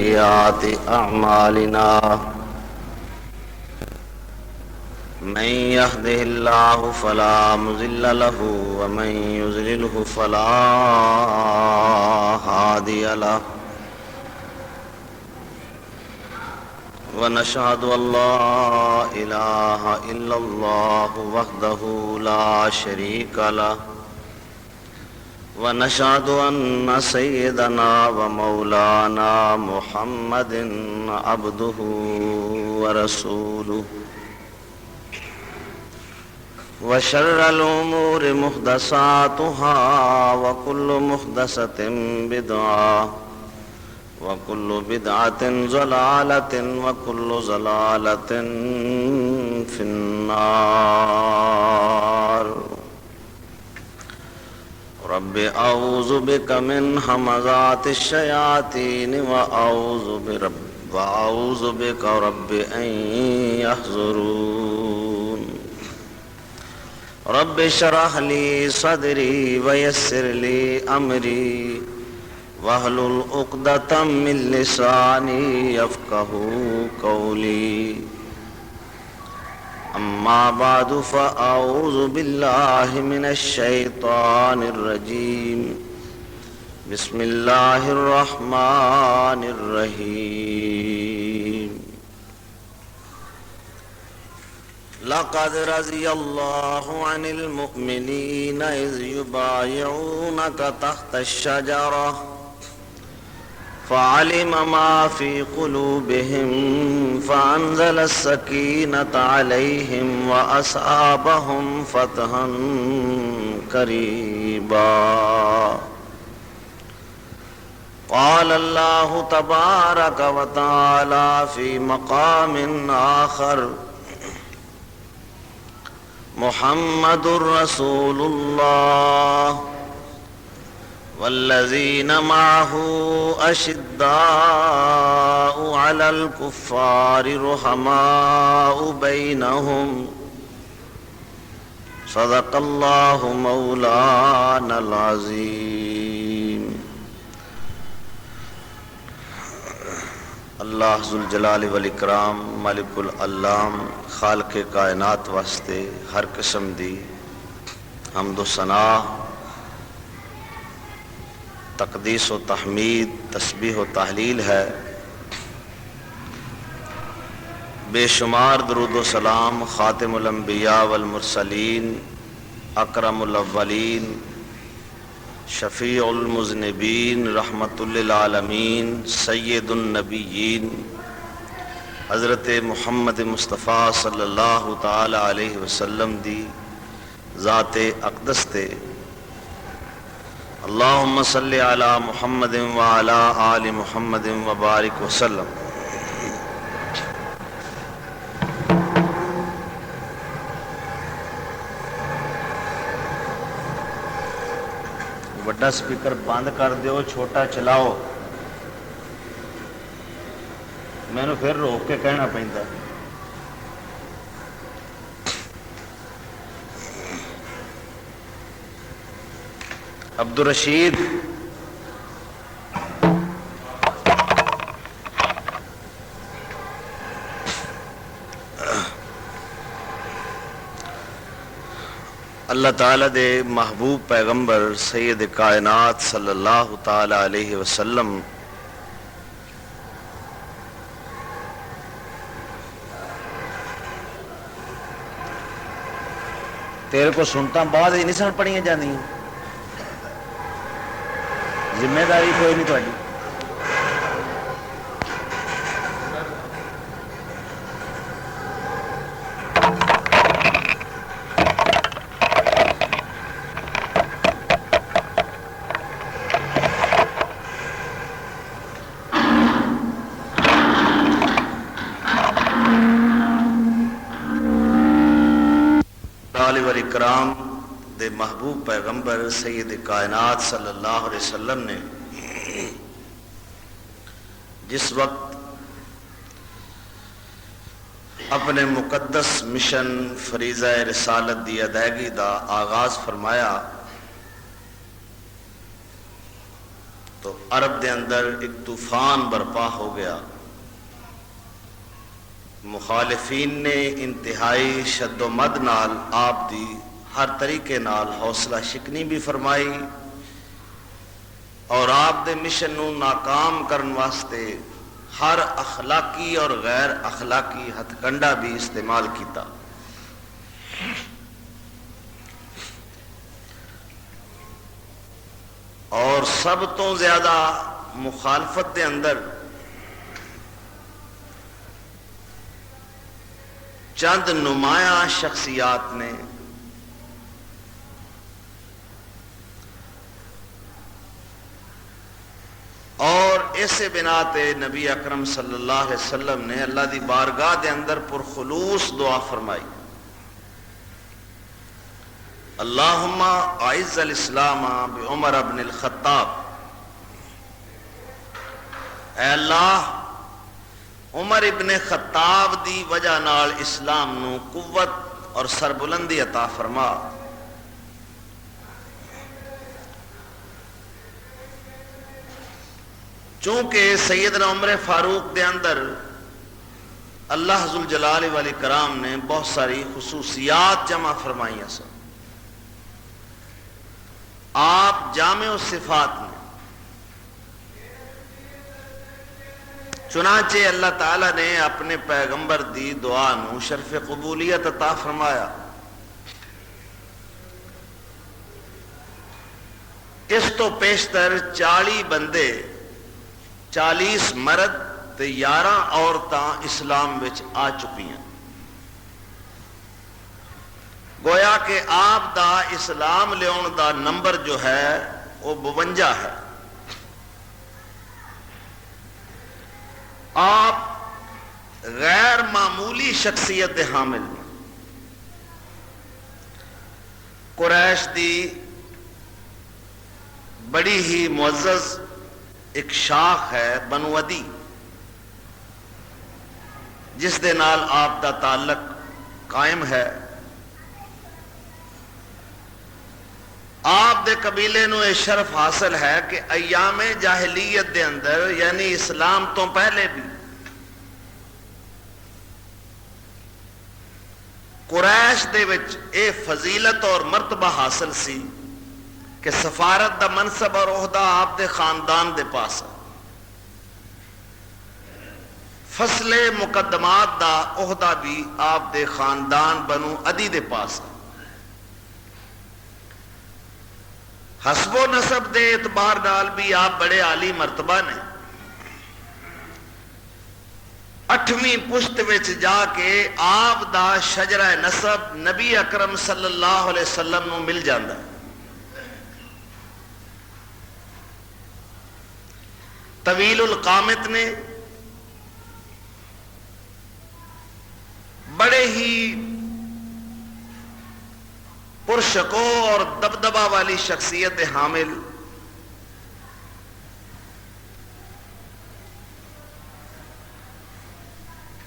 سيئات أعمالنا من يهده الله فلا مضل له ومن يضلله فلا هادي له ونشهد أن لا إله إلا الله وحده لا شريك له ونشهد أن سيدنا ومولانا محمد عبده ورسوله وشر الأمور محدثاتها وكل محدثة بدعة وكل بدعة ضلالة وكل ضلالة في النار رب أعوذ بك من همزات الشياطين وأعوذ بك رب أن يحضرون رب اشرح لي صدري ويسر لي أمري واحلل عقدة من لساني يفقهوا قولي أما بعد فأعوذ بالله من الشيطان الرجيم بسم الله الرحمن الرحيم لقد رضي الله عن المؤمنين إذ يبايعونك تحت الشجرة فعلم ما في قلوبهم فأنزل السكينة عليهم وأصابهم فتحا قريبا قال الله تبارك وتعالى في مقام آخر محمد رسول الله والذين معه أشداء على الكفار رحماء بينهم صدق الله مولانا العظيم اللہ ذوالجلال والاکرام مالک العلام خالق کائنات واسطے ہر قسم دی حمد و ثنا تقدیس و تحمید تسبیح و تحلیل ہے، بے شمار درود و سلام خاتم الانبیاء والمرسلین اکرم الاولین شفیع المذنبین رحمت للعالمین سید النبیین حضرت محمد مصطفیٰ صلی اللہ تعالی علیہ وسلم دی ذات اقدس تے اللہم صلی علی محمد وعلی آل محمد وبارک وسلم۔ بڑا سپیکر بند کر دیو، چھوٹا چلاؤ، میں نے پھر روک کے کہنا پہنتا۔ عبدالرشید اللہ تعالیٰ دے محبوب پیغمبر سید کائنات صلی اللہ تعالی علیہ وسلم تیرے کو سنتا بعد ہی نہیں سن پڑھیاں جاندی، ذمہ داری کوئی نہیں تھوڑی۔ اکرام دے محبوب پیغمبر سید کائنات صلی اللہ علیہ وسلم نے جس وقت اپنے مقدس مشن فریضہ رسالت دی ادائیگی دا آغاز فرمایا، تو عرب دے اندر ایک طوفان برپا ہو گیا. مخالفین نے انتہائی شد و مد نال آپ دی ہر طریقے نال حوصلہ شکنی بھی فرمائی اور آپ دے مشن نو ناکام کرن واسطے ہر اخلاقی اور غیر اخلاقی ہتھ کنڈا بھی استعمال کیتا. اور سب تو زیادہ مخالفت دے اندر چند نمایاں شخصیات نے اور ایسے بنا تے نبی اکرم صلی اللہ علیہ وسلم نے اللہ دی بارگاہ دے اندر پرخلوص دعا فرمائی. اللہم اعز الاسلام بعمر بن الخطاب. اے اللہ عمر ابن خطاب دی وجہ نال اسلام نو قوت اور سربلندی عطا فرما. چونکہ سیدنا عمر فاروق دے اندر اللہ ذوالجلال والاکرام نے بہت ساری خصوصیات جمع فرمائیاں سن. آپ جامع الصفات نے، چنانچہ اللہ تعالی نے اپنے پیغمبر دی دعا نو شرف قبولیت عطا فرمایا. اس تو پیشتر 40 بندے، 40 مرد تے 11 عورتاں اسلام وچ آ چکی ہیں. گویا کہ آپ دا اسلام لیون دا نمبر جو ہے وہ 52 ہے. آپ غیر معمولی شخصیت دے حامل ہیں. قریش دی بڑی ہی معزز ایک شاخ ہے بنو عدی، جس دے نال آپ دا تعلق قائم ہے. آپ دے قبیلے نو یہ شرف حاصل ہے کہ ایام جاہلیت دے اندر یعنی اسلام تو پہلے بھی قریش دے وچ اے فضیلت اور مرتبہ حاصل سی کہ سفارت دا منصب اور عہدہ آپ دے خاندان دے پاس ہے. فصل مقدمات دا عہدہ بھی آپ دے خاندان بنو عدی دے پاس ہے. حسب و نسب دے اعتبار نال بھی آپ بڑے عالی مرتبہ نے. 8ویں پشت وچ جا کے آپ دا شجرہ نسب نبی اکرم صلی اللہ علیہ وسلم نو مل جاندہ ہے. طویل القامت نے بڑے ہی پرشکو اور دبدبہ والی شخصیت حامل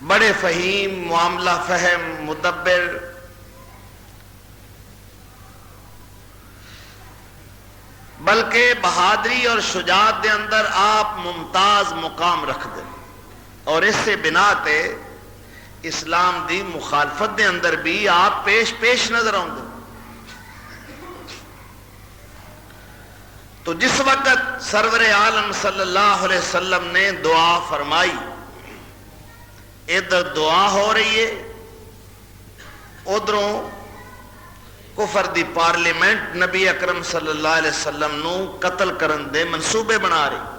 بڑے فہیم، معاملہ فہم، مدبر، بلکہ بہادری اور شجاعت دے اندر آپ ممتاز مقام رکھ دیں. اور اس سے بنا تے اسلام دی مخالفت دے اندر بھی آپ پیش نظر آؤں. تو جس وقت سرور عالم صلی اللہ علیہ وسلم نے دعا فرمائی، ادھر دعا ہو رہی ہے، ادھروں کفر دی پارلیمنٹ نبی اکرم صلی اللہ علیہ وسلم نو قتل کرن دے منصوبے بنا رہی.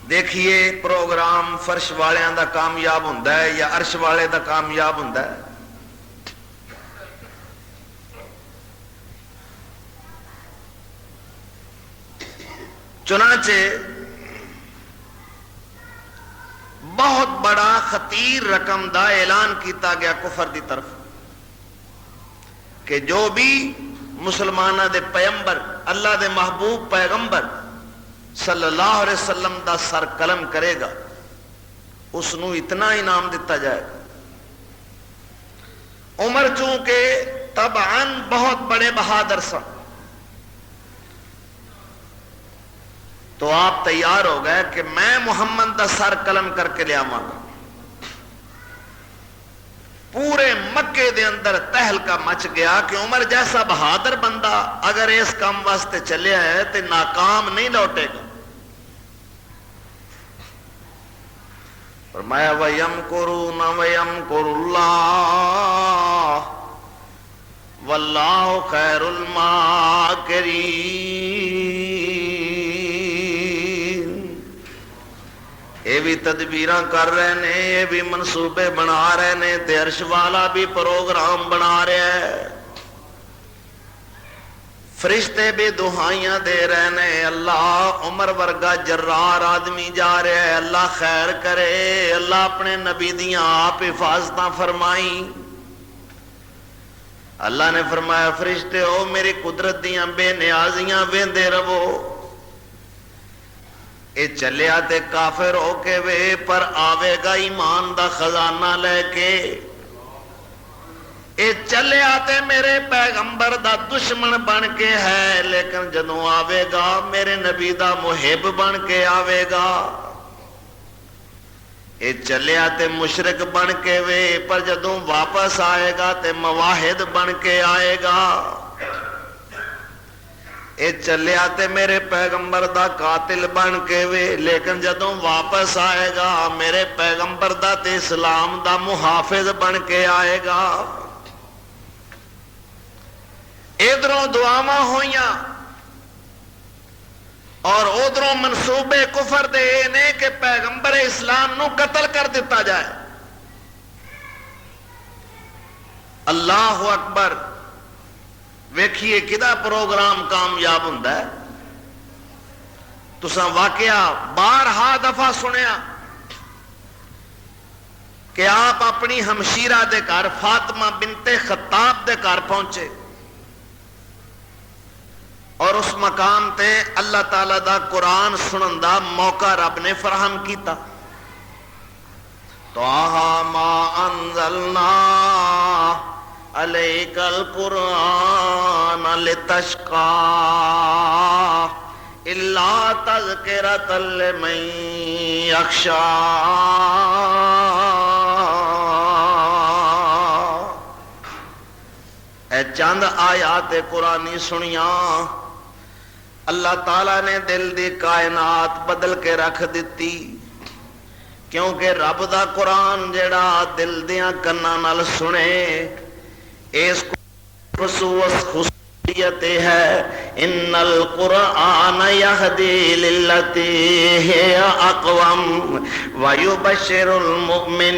دیکھیے پروگرام فرش والیاں دا کامیاب ہوندا ہے یا عرش والے دا کامیاب ہوندا ہے. چنانچہ بہت بڑا خطیر رقم دا اعلان کیتا گیا کفر دی طرف کہ جو بھی مسلمانہ دے پیغمبر، اللہ دے محبوب پیغمبر صلی اللہ علیہ وسلم دا سر قلم کرے گا اس نو اتنا انعام دیتا جائے گا. عمر چونکہ طبعاً بہت بڑے بہادر سن، تو آپ تیار ہو گئے کہ میں محمد دا سر قلم کر کے لیا گا. پورے مکے دے اندر تہلکا مچ گیا کہ عمر جیسا بہادر بندہ اگر اس کام واسطے چلیا ہے تو ناکام نہیں لوٹے گا. فرمایا وَيَمْكُرُونَ وَيَمْكُرُ اللَّهُ وَاللَّهُ خَيْرُ الْمَاكِرِينَ. یہ بھی تدبیراں کر رہے ہیں، یہ بھی منصوبے بنا رہے ہیں، تے عرش والا بھی پروگرام بنا رہے ہیں، فرشتے بھی دعائیاں دے رہے ہیں. اللہ عمر ورگا جرار آدمی جا رہے ہیں، اللہ خیر کرے، اللہ اپنے نبی دیاں آپ حفاظتاں فرمائی. اللہ نے فرمایا فرشتے ہو میری قدرت دیاں بے نیازیاں ویندے رہو. اے چلیا تے کافر ہو کے وے پر آوے گا ایمان دا خزانہ لے کے. اے چلیا تے میرے پیغمبر دا دشمن بن کے ہے، لیکن جدوں آوے گا میرے نبی دا محب بن کے آوے گا. اے چلیا تے مشرک بن کے وے پر جدوں واپس آئے گا تے مواحد بن کے آئے گا. اے چلیا تے میرے پیغمبر دا قاتل بن کے وے، لیکن جدوں واپس آئے گا میرے پیغمبر دا تے اسلام دا محافظ بن کے آئے گا. ادھروں دعاواں ہویاں اور ادھروں منصوبے کفر دے نے کہ پیغمبر اسلام نو قتل کر دیتا جائے. اللہ اکبر. ویکھیے کدا پروگرام کامیاب ہوندا ہے. تساں واقعہ بارہا دفعہ سنیا کہ آپ اپنی ہمشیرہ دے گھر فاطمہ بنت خطاب دے گھر پہنچے اور اس مقام تے اللہ تعالیٰ دا قرآن سنن دا موقع رب نے فراہم کیتا. طٰہٰ ما انزلنا علیک القرآن لتشقی الا تذکرۃ لمن یخشی. اے چند آیات قرآنی سنیاں اللہ تعالیٰ نے دل دی کائنات بدل کے رکھ دیتی، کیونکہ رب دا قرآن جڑا دل دیاں کناں نال سنے اس خصوصیت ہے. ان القرآن یہدی للتی ہی اقوم ویبشر المؤمنین.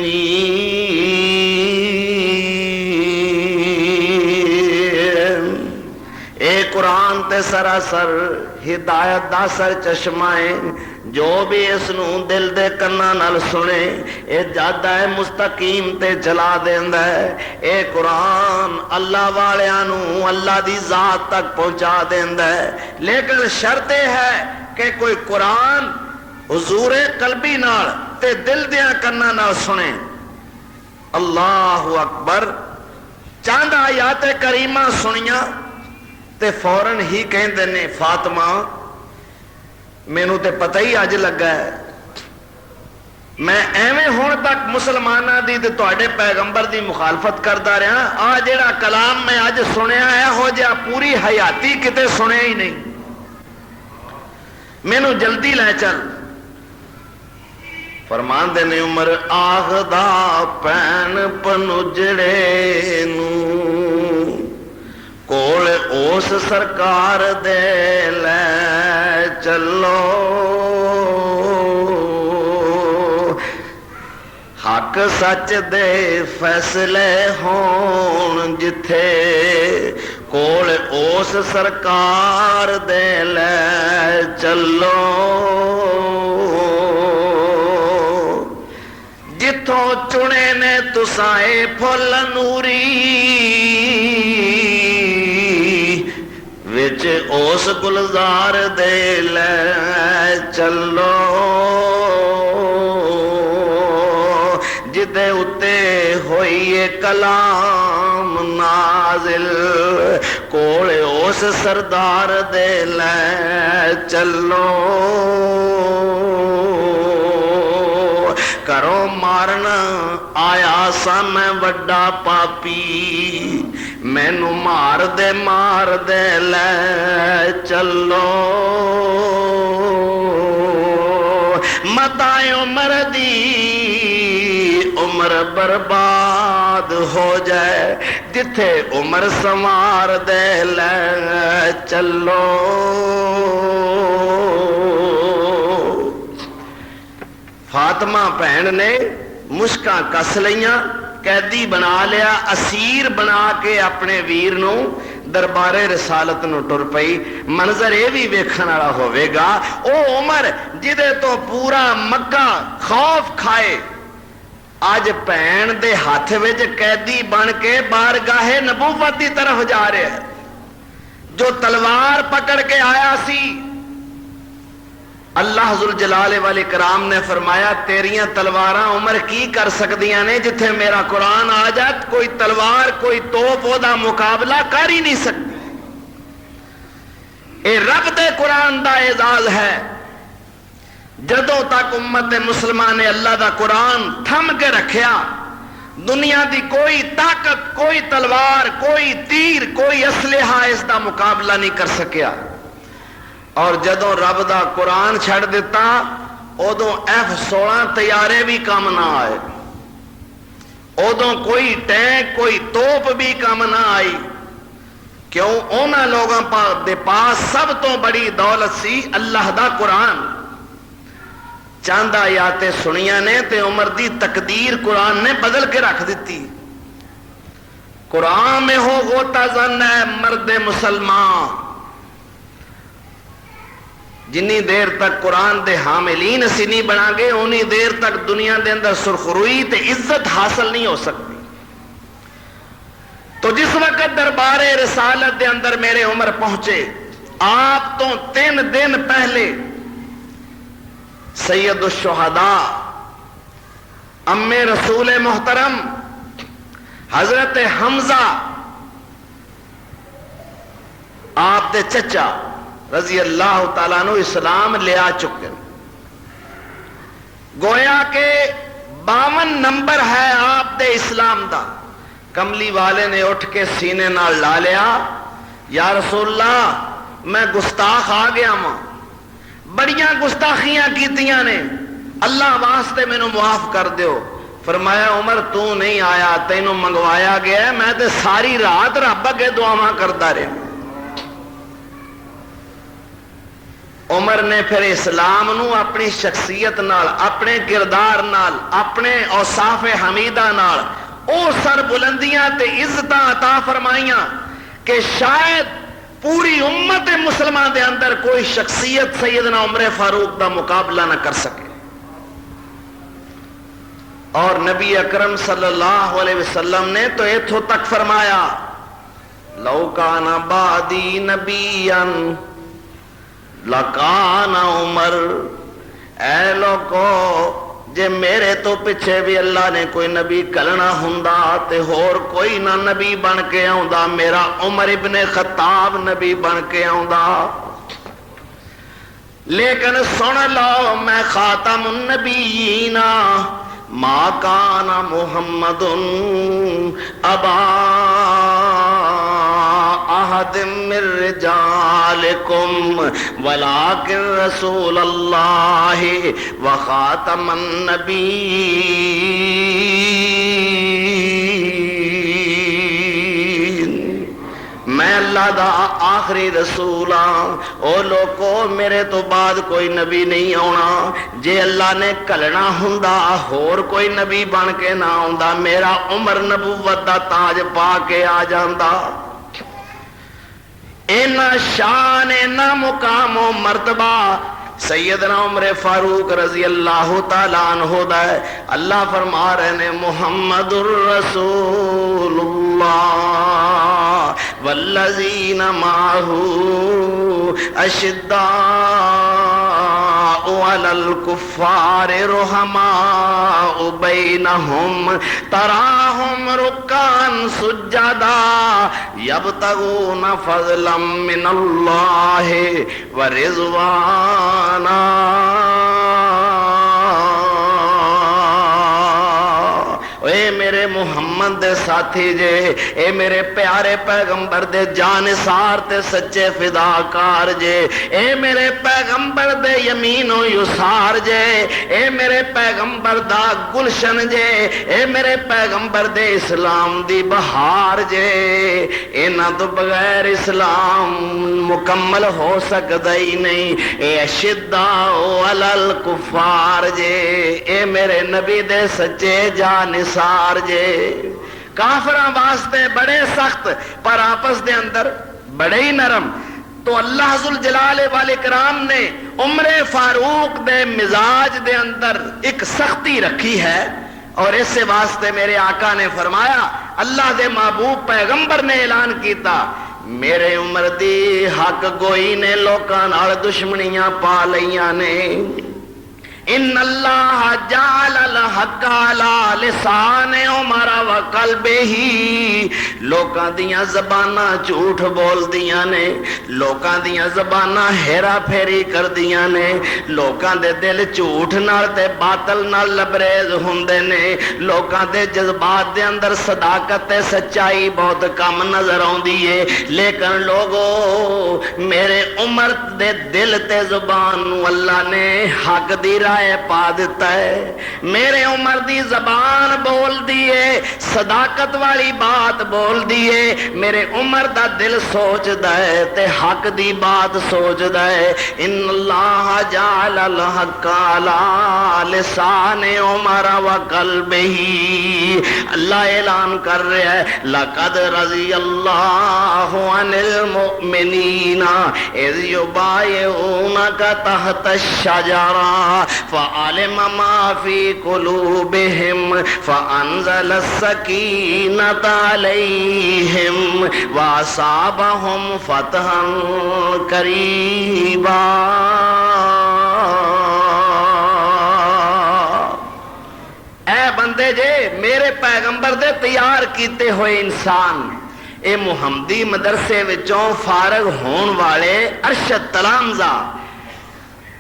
اے قرآن تے سراسر ہدایت دا سر چشمائے، جو بھی اس نو دل دے کناں نال سنے اے جادہ مستقیم تے چلا دیندا ہے. اے قرآن اللہ والیاں نو اللہ دی ذات تک پہنچا دیندا ہے. لیکن شرط ہے کہ کوئی قرآن حضور قلبی نال تے دل دیاں کناں نال سنے. اللہ اکبر. چند آیات کریمہ سنیاں تے فوراً ہی کہندے نے فاطمہ مینوں تے پتہ ہی اج لگا ہے، میں ایویں ہن تک مسلماناں دی تے تواڈے پیغمبر دی مخالفت کردا رہا، آ جڑا کلام میں اج سنیا ہے ہو جا پوری حیاتی کتے سنیا ہی نہیں. مینوں جلدی لے چل. فرمان دے نے عمر آخدا پین پنجڑے نو کول اس سرکار دے لے چلو، حق سچ دے فیصلے ہون جتھے کول اس سرکار دے لے چلو. جتھوں چنے نے تسائے پھل نوری وچ اس گلزار دے لے چلو، جدے اتے ہوئی کلام نازل کوڑے اس سردار دے لے چلو کرو مارنا آیا سا میں وڈا پاپی مینو مار دے لے چلو متا عمر دی عمر برباد ہو جائے جتھے عمر سنوار دے لے چلو فاطمہ بہن نے مشکاں کس لیاں قیدی بنا لیا اسیر بنا کے اپنے ویر نو دربار رسالت نو ٹر پئی منظر یہ بھی ویکھن والا ہوے گا او عمر جدے تو پورا مکہ خوف کھائے اج بہن دے ہاتھ وچ قیدی بن کے بارگاہ نبوت دی طرف جا رہا ہے جو تلوار پکڑ کے آیا سی اللہ ذوالجلال والاکرام نے فرمایا تیریاں تلواراں عمر کی کر سکدیاں نے جتھے میرا قرآن آ جائے کوئی تلوار کوئی توپ دا مقابلہ کر ہی نہیں سکتی اے رب دے قرآن دا اعزاز ہے جدوں تک امت مسلمان نے اللہ دا قرآن تھم کے رکھیا دنیا دی کوئی طاقت کوئی تلوار کوئی تیر کوئی اسلحہ اس دا مقابلہ نہیں کر سکیا اور جدوں رب دا قرآن چھڑ دیتا ادوں F-16 طیارے بھی کام نہ آئے ادوں کوئی ٹینک کوئی توپ بھی کام نہ آئی کیوں اونا لوگوں دے پاس سب تو بڑی دولت سی اللہ دا قرآن چاند آیاتیں سنیاں نے تے عمر دی تقدیر قرآن نے بدل کے رکھ دیتی قرآن میں ہو غوطہ زن ہے مرد مسلمان جنی دیر تک قرآن دے حاملین اسی نہیں بنا گے انہی دیر تک دنیا دے اندر سرخروئی تے عزت حاصل نہیں ہو سکتی تو جس وقت دربار رسالت دے اندر میرے عمر پہنچے آپ تو 3 دن پہلے سید الشہداء ام رسول محترم حضرت حمزہ آپ دے چچا رضی اللہ تعالیٰ عنہ اسلام لے آ چکے گویا کہ 52 نمبر ہے آپ دے اسلام دا کملی والے نے اٹھ کے سینے نال لا لیا یا رسول اللہ میں گستاخ آ گیا ماں بڑیاں گستاخیاں کیتیاں نے اللہ واسطے میں معاف کر دیو فرمایا عمر تو نہیں آیا تینوں منگوایا گیا ہے میں تے ساری رات رب اگے دعاواں کردا رہا عمر نے پھر اسلام نو اپنی شخصیت نال اپنے کردار نال اپنے اوصاف حمیدہ نال او سر بلندیاں تے عزتاں عطا فرمائیاں کہ شاید پوری امت مسلمان دے اندر کوئی شخصیت سیدنا عمر فاروق دا مقابلہ نہ کر سکے اور نبی اکرم صلی اللہ علیہ وسلم نے تو ایتھوں تک فرمایا لو کان بعدی نبیا لکان عمر اے لوگو جے میرے تو پیچھے بھی اللہ نے کوئی نبی کلنا ہوندا تے ہور کوئی نہ نبی بن کے آوندا میرا عمر ابن خطاب نبی بن کے آوندا لیکن سن لو میں خاتم النبیین ما کان محمد ابا احد من رجالکم ولکن رسول اللہ وخاتم النبیین میں اللہ دا آخری رسول ہاں او لوگو میرے تو بعد کوئی نبی نہیں آنا جے اللہ نے کلنا ہوندا ہور کوئی نبی بن کے نہ آندا میرا عمر نبوت دا تاج پا کے آ جاندا اینا شان اینا مقام و مرتبہ سیدنا عمر فاروق رضی اللہ تعالیٰ عنہ دا ہے اللہ فرما رہے نے محمد الرسول اللہ والذین معہو اشداء علی الکفار رحماء بینہم تراہم رکعا سجدا یبتغون فضلا من اللہ ورضوانا۔ اے میرے محمد دے ساتھی جے، اے میرے پیارے پیغمبر دے جانثار تے سچے فداکار جے، اے میرے پیغمبر دے یمین و یسار جے، اے میرے پیغمبر دا گلشن جے، اے میرے پیغمبر دے اسلام دی بہار جے۔ انہاں تو بغیر اسلام مکمل ہو سکدا ہی نہیں۔ اے اشداء علی الکفار جے، اے میرے نبی دے سچے جانثار جے۔ کافراں واسطے بڑے سخت پر آپس دے اندر بڑے ہی نرم۔ تو اللہ ذوالجلال والاکرام نے عمر فاروق دے مزاج دے اندر ایک سختی رکھی ہے، اور اس سے واسطے میرے آقا نے فرمایا، اللہ دے محبوب پیغمبر نے اعلان کیتا، میرے عمر دی حق گوئی نے لوکاں نال دشمنیاں پا لیاں نے۔ ان اللہ جعل الحق علی لسان عمر وقلبہ، لوکاں دیاں زباناں جھوٹ بول دیاں نے، لوکاں دیاں زباناں ہیرا پھیری کر دیاں نے، لوکاں دے دل جھوٹ نال تے باطل نال لبریز ہوندے نے، لوکاں دے جذبات دے اندر صداقت تے سچائی بہت کم نظر آوندی ہے، لیکن لوگو میرے عمر دے دل تے زبان نو اللہ نے حق دی راہ پا دیتا ہے۔ میرے عمر دی زبان بول دیے، صداقت والی بات بول دیے، میرے عمر دا دل سوچ دے تے حق دی بات سوچ دے۔ ان اللہ جعل الحق علی لسان عمر وقلبہ، اللہ اعلان کر رہا ہے، لقد رضی اللہ عن المؤمنین اذ یبایعونک تحت الشجرہ فعلم ما فی قلوبہم فانزل السکینۃ علیہم واصابہم فتحا قریبا۔ اے بندے جے، میرے پیغمبر دے تیار کیتے ہوئے انسان، اے محمدی مدرسے وچوں فارغ ہون والے ارشد تلامذہ،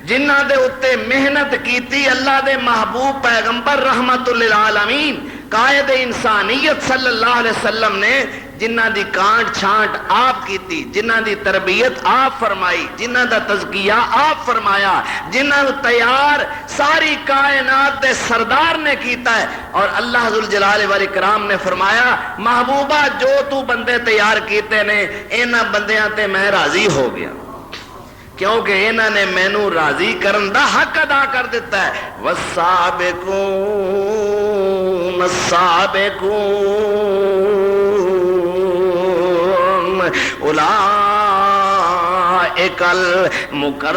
جنہ دے اتے محنت کیتی اللہ دے محبوب پیغمبر رحمت للعالمین قائد انسانیت صلی اللہ علیہ وسلم نے، جنہ دی کانٹ چھانٹ آپ کیتی، جنہ دی تربیت آپ فرمائی، جنہ دا تزکیہ آپ فرمایا، جنہ تیار ساری کائنات دے سردار نے کیتا ہے، اور اللہ ذوالجلال والاکرام نے فرمایا، محبوبہ جو تو بندے تیار کیتے نے انہاں بندیاں تے میں راضی ہو گیا، کیونکہ انہوں نے مینوں راضی کرن دا حق ادا کر دیتا ہے۔ والسابقون السابقون اولئک المقربون،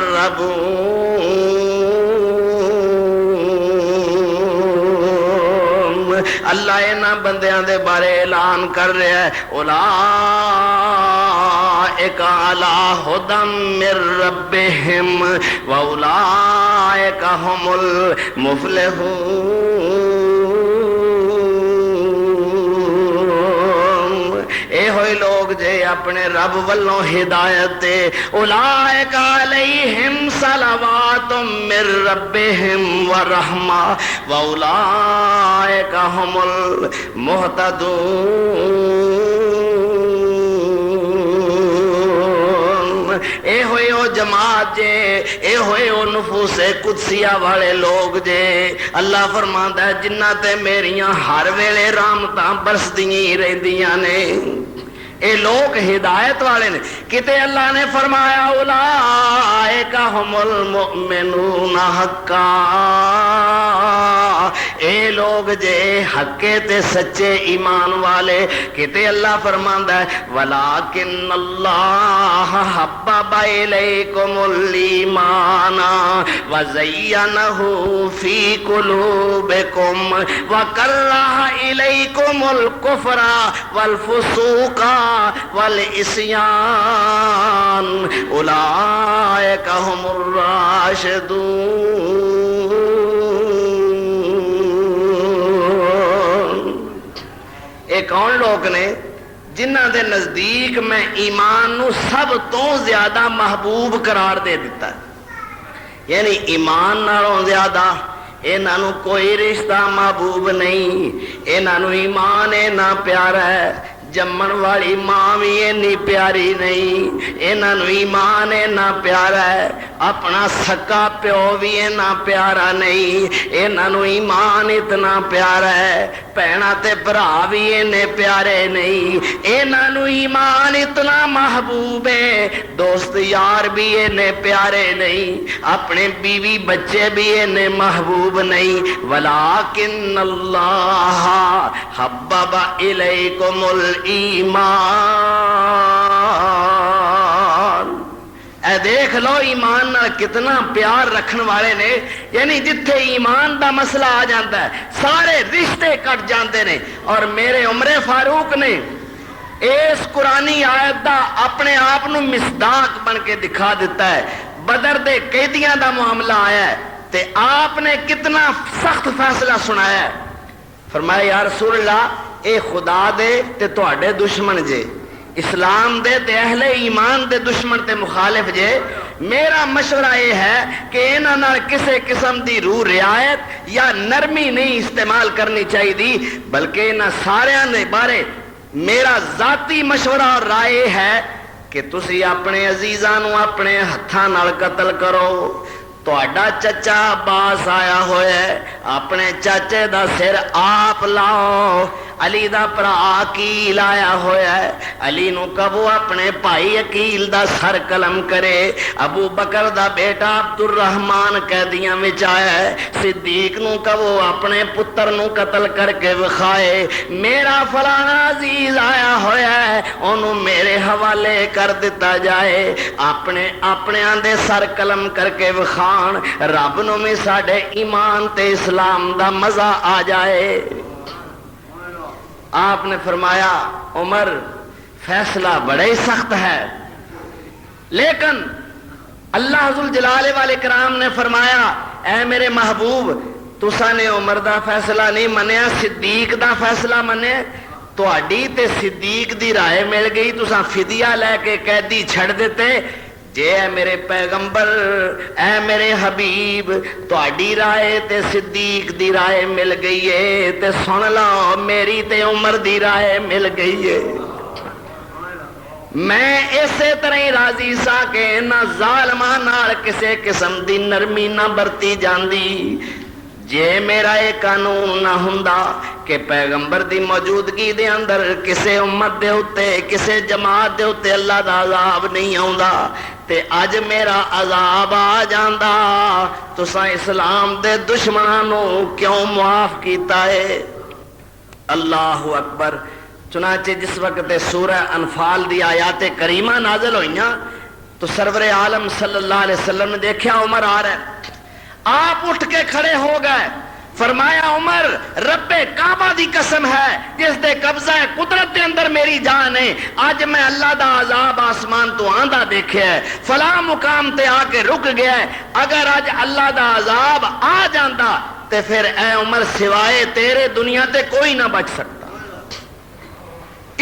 اللہ انہاں بندیاں دے بارے اعلان کر رہا ہے، اولئک علی ھدی من ربہم واولئک ھم المفلحون۔ اے ہوئے لوگ جے اپنے رب والوں ہدایت دے، اولئک علیہم صلوات من ربہم ورحمہ واولئک ھم المہتدون۔ اے ہوئے او جماعت جے، اے ہوئے او نفوس قدسیہ والے لوگ جے، اللہ فرماندا ہے جنہ تے میریاں ہر ویلے رحمتاں برسدیاں رہندیاں نے، اے لوگ ہدایت والے نے۔ کتے اللہ نے فرمایا اولئک ھم المؤمنون حقا، اے لوگ جے حقے تے سچے ایمان والے کتے اللہ فرماندا ہے ولیکن اللہ حبب الیکم الایمان وزینہ فی قلوبکم وکرہ الیکم الکفر والفسوق والعصیان اولئک هم الراشدون۔ ایک کون لوگ نے جنہ دے نزدیک میں ایمان نو سب تو زیادہ محبوب قرار دے دیتا ہے، یعنی ایمان نالوں زیادہ انہاں نو کوئی رشتہ محبوب نہیں، انہاں نو ایمان اینا پیارا ہے، جمن والی ماں بھی اینی پیاری نہیں، انہاں نو ایمان اینا پیارا ہے، اپنا سکا پیو بھی اینا پیارا نہیں، انہاں نو ایمان اتنا پیارا ہے، بہنا تے برا بھی اینے پیارے نہیں، انہاں نو ایمان اتنا محبوب ہے، دوست یار بھی اینے پیارے نہیں، اپنے بیوی بچے بھی اینے محبوب نہیں، ولیکن اللہ حبب الیکم ایمان۔ اے دیکھ لو ایمان نال کتنا پیار رکھن والے نے، یعنی جتھے ایمان دا مسئلہ آ جاتا ہے سارے رشتے کٹ جاندے نے۔ اور میرے عمر فاروق نے اس قرآنی آیت دا اپنے آپ نو مصداق بن کے دکھا دیتا ہے۔ بدر دے قیدیاں دا معاملہ آیا ہے تے آپ نے کتنا سخت فیصلہ سنایا ہے، فرمایا یا رسول اللہ اے خدا دے تے تواڈے دشمن جے، اسلام دے تے اہل ایمان دے دشمن تے مخالف جے، میرا مشورہ یہ ہے کہ انہاں نال کسے قسم دی روح رعایت یا نرمی نہیں استعمال کرنی چاہیے، بلکہ انہاں ساریاں دے بارے میرا ذاتی مشورہ اور رائے ہے کہ تسی اپنے عزیزاں نو اپنے ہتھاں نال قتل کرو۔ تہاڈا چچا عباس آیا ہوا ہے، اپنے چاچے دا سر آپ لاؤ۔ علی دا پرا عقیل آیا ہوا ہے، علی نو کہو اپنے بھائی عقیل دا سر قلم کرے۔ ابو بکر دا بیٹا عبد الرحمن قیدیاں وچ آیا ہے، صدیق نو کہو اپنے پتر نو قتل کر کے وکھائے۔ میرا فلانا عزیز آیا ہوا ہے، انہوں میرے حوالے کر دیتا جائے، اپنے دے سر قلم کر کے وکھان، رب نو بھی ساڈے ایمان تے اسلام دا مزہ آ جائے۔ آپ نے فرمایا عمر فیصلہ بڑا ہی سخت ہے، لیکن اللہ ذوالجلال والے کرام نے فرمایا اے میرے محبوب تساں نے عمر دا فیصلہ نہیں منیا، صدیق دا فیصلہ منے، تہاڈی تے صدیق دی رائے مل گئی، تساں فدیہ لے کے قیدی چھڑ دیتے۔ جے اے میرے پیغمبر اے میرے حبیب تہاڈی رائے تے صدیق دی رائے مل گئی ہے تے سن لو میری تے عمر دی رائے مل گئی ہے۔ میں اسی طرح ہی راضی سا کہ نہ ظالماں نال کسے قسم دی نرمی نہ برتی جاندی۔ جے میرا یہ قانون نہ ہوندا کہ پیغمبر دی موجودگی دے اندر کسے امت دے اتے کسے جماعت دے اتے اللہ دا عذاب نہیں آوندا تے اج میرا عذاب آ جاندا، تساں اسلام دے دشمناں نو کیوں معاف کیتا ہے؟ اللہ اکبر۔ چنانچہ جس وقت سورہ انفال دی آیات کریمہ نازل ہوئیاں تو سرور عالم صلی اللہ علیہ وسلم نے دیکھا عمر آ رہا ہے، آپ اٹھ کے کھڑے ہو گئے، فرمایا عمر رب کعبہ دی قسم ہے جس دے قبضہ قدرت دے اندر میری جان ہے، آج میں اللہ دا عذاب آسمان تو آندہ دیکھے ہے، فلاں مقام تے آ کے رک گیا ہے، اگر آج اللہ دا عذاب آ جاندہ تے پھر اے عمر سوائے تیرے دنیا تے کوئی نہ بچ سکتا۔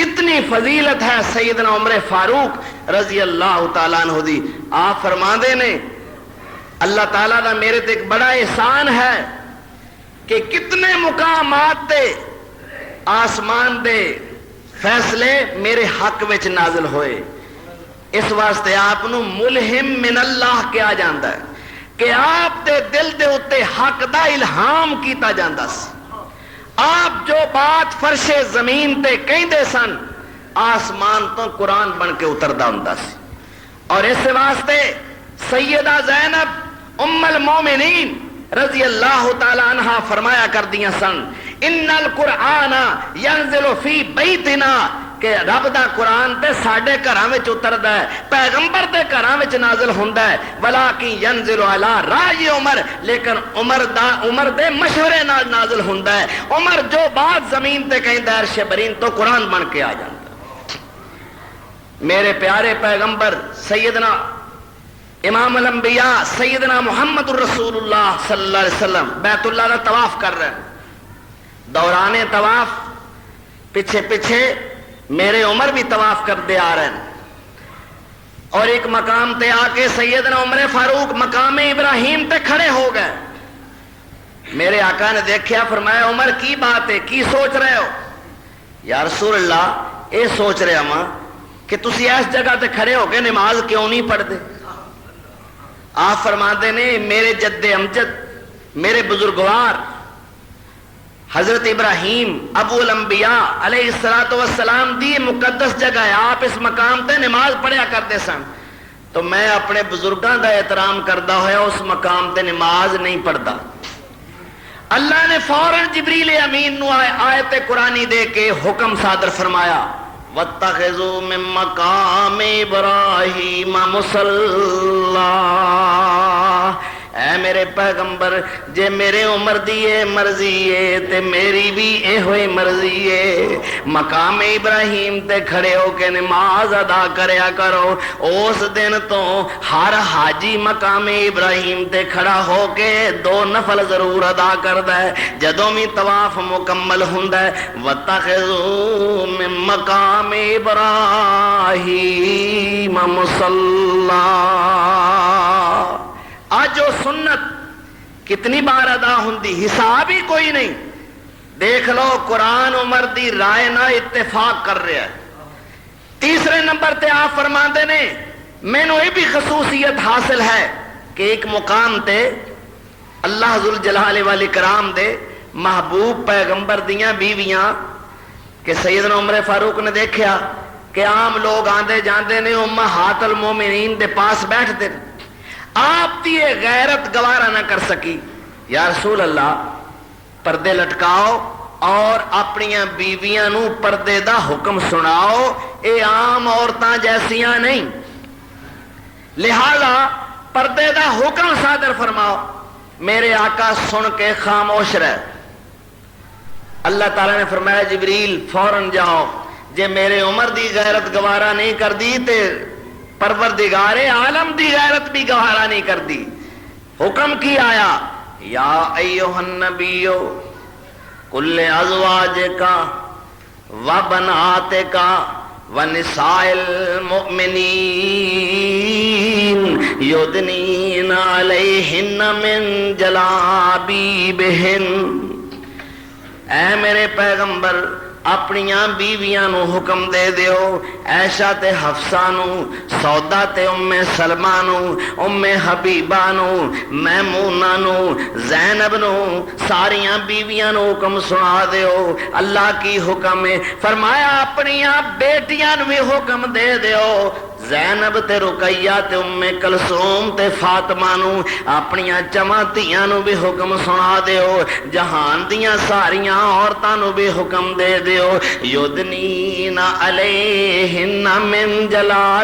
اتنی فضیلت ہے سیدنا عمر فاروق رضی اللہ تعالیٰ عنہ دی۔ آپ فرماندے نے اللہ تعالیٰ دا میرے تے ایک بڑا احسان ہے کہ کتنے مقامات تے آسمان دے فیصلے میرے حق وچ نازل ہوئے، اس واسطے آپ نو ملہم من اللہ کیا جاندا ہے کہ آپ دے دل دے اتے حق دا الہام کیتا جاندا سی۔ آپ جو بات فرش زمین تے کہندے سن آسمان تو قرآن بن کے اتردا ہوندا سی، اور اس واسطے سیدہ زینب ام المومنین رضی اللہ تعالی عنہ فرمایا کر دیا سن ان القرآن ینزل فی بیتنا کہ رب دا قرآن تے ساڈے گھراں وچ اتردا ہے، پیغمبر دے گھراں وچ نازل ہوندا ہے، ولاکن ینزل علی رائی عمر، لیکن عمر دے مشورے نال نازل ہوندا ہے۔ عمر جو بات زمین تے کہندا ہے عرش برین تو قرآن بن کے آ جاندا۔ میرے پیارے پیغمبر سیدنا امام الانبیاء سیدنا محمد الرسول اللہ صلی اللہ علیہ وسلم بیت اللہ کا طواف کر رہے ہیں، دوران طواف پیچھے پیچھے میرے عمر بھی طواف کرتے آ رہے ہیں، اور ایک مقام تے آ کے سیدنا عمر فاروق مقام ابراہیم تے کھڑے ہو گئے۔ میرے آقا نے دیکھا، فرمایا عمر کی بات ہے، کی سوچ رہے ہو؟ یا رسول اللہ اے سوچ رہے ہاں کہ تسی اس جگہ تے کھڑے ہو کے نماز کیوں نہیں پڑھتے؟ آپ فرماتے نے میرے جد امجد میرے بزرگوار حضرت ابراہیم ابو الانبیاء علیہ الصلوۃ والسلام دی مقدس جگہ ہے، آپ اس مقام تے نماز پڑھیا کرتے سن، تو میں اپنے بزرگاں دا احترام کردا ہویا اس مقام تے نماز نہیں پڑھدا۔ اللہ نے فوراً جبریل امین نو آیت قرآنی دے کے حکم صادر فرمایا وَاتَّخِذُوا مِن مَّقَامِ إِبْرَاهِيمَ مُصَلًّى۔ اے میرے پیغمبر جے میرے عمر دی اے مرضی ہے تے میری بھی اے ہوئی مرضی ہے، مقام ابراہیم تے کھڑے ہو کے نماز ادا کریا کرو۔ اس دن تو ہر حاجی مقام ابراہیم تے کھڑا ہو کے 2 نفل ضرور ادا کردا ہے جدوں بھی طواف مکمل ہوندا ہے۔ وَاتَّخِذُوا مِن مَّقَامِ إِبْرَاهِيمَ مُصَلًّى۔ آج جو سنت کتنی بار ادا ہوندی حساب ہی کوئی نہیں۔ دیکھ لو قرآن عمر دی رائے نہ اتفاق کر رہا ہے۔ تیسرے نمبر تے آپ فرماندے نے مینوں یہ بھی خصوصیت حاصل ہے کہ ایک مقام تے اللہ ذوالجلال والاکرام دے محبوب پیغمبر دیاں بیویاں کہ سیدنا عمر فاروق نے دیکھا کہ عام لوگ آندے جاندے نے امہات المومنین دے پاس بیٹھتے، آپ دی غیرت گوارا نہ کر سکی۔ یا رسول اللہ پردے لٹکاؤ اور اپنی بیویاں نو پردے دا حکم سناؤ، اے عام عورتاں جیسیاں نہیں، لہذا پردے دا حکم صادر فرماؤ۔ میرے آقا سن کے خاموش رہے۔ اللہ تعالیٰ نے فرمایا جبریل فوراً جاؤ، جے میرے عمر دی غیرت گوارا نہیں کر دی تے پروردگار عالم دی غیرت بھی گوارا نہیں کر دی۔ حکم کی آیا یا ایھا النبی کل ازواجک و بناتک و نساء المؤمنین یدنین علیہن من جلابیبہن۔ اے میرے پیغمبر اپنیاں بیویاں نو حکم دے دیو، عائشہ تے حفصہ نو، سودا تے ام سلمہ نو، ام حبیبہ نو، میمونہ نو، زینب نو، ساریاں بیویاں نو حکم سنا دیو۔ اللہ کی حکم ہے، فرمایا اپنیاں بیٹیاں نو بھی حکم دے دیو، زینب تے رقیہ تے ام کلثوم تے فاطمہ نو، اپنیاں چواں دھیاں نو بھی حکم سنا دیو، جہان دیاں ساریاں عورتاں نو بھی حکم دے دیو یدنین علیہن من جلابیبہن۔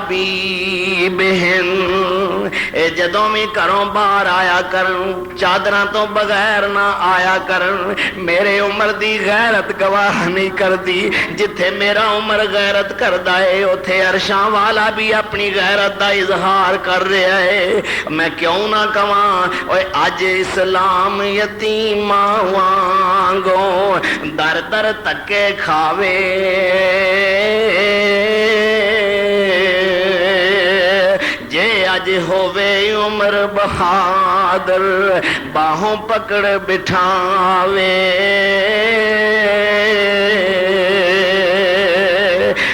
اے جدوں بھی گھروں باہر آیا کرن چادراں تو بغیر نہ آیا کرن۔ میرے عمر دی غیرت گواہ نہیں کردی، جتھے میرا عمر غیرت کردا ہے اوتھے عرشاں والا بھی اپنی غیرت دا اظہار کر رہا ہے۔ میں کیوں نہ کہاں اوے اج اسلام یتیماں وانگوں در در تکے کھاوے، جے اج ہووے عمر بہادر باہوں پکڑ بٹھاوے۔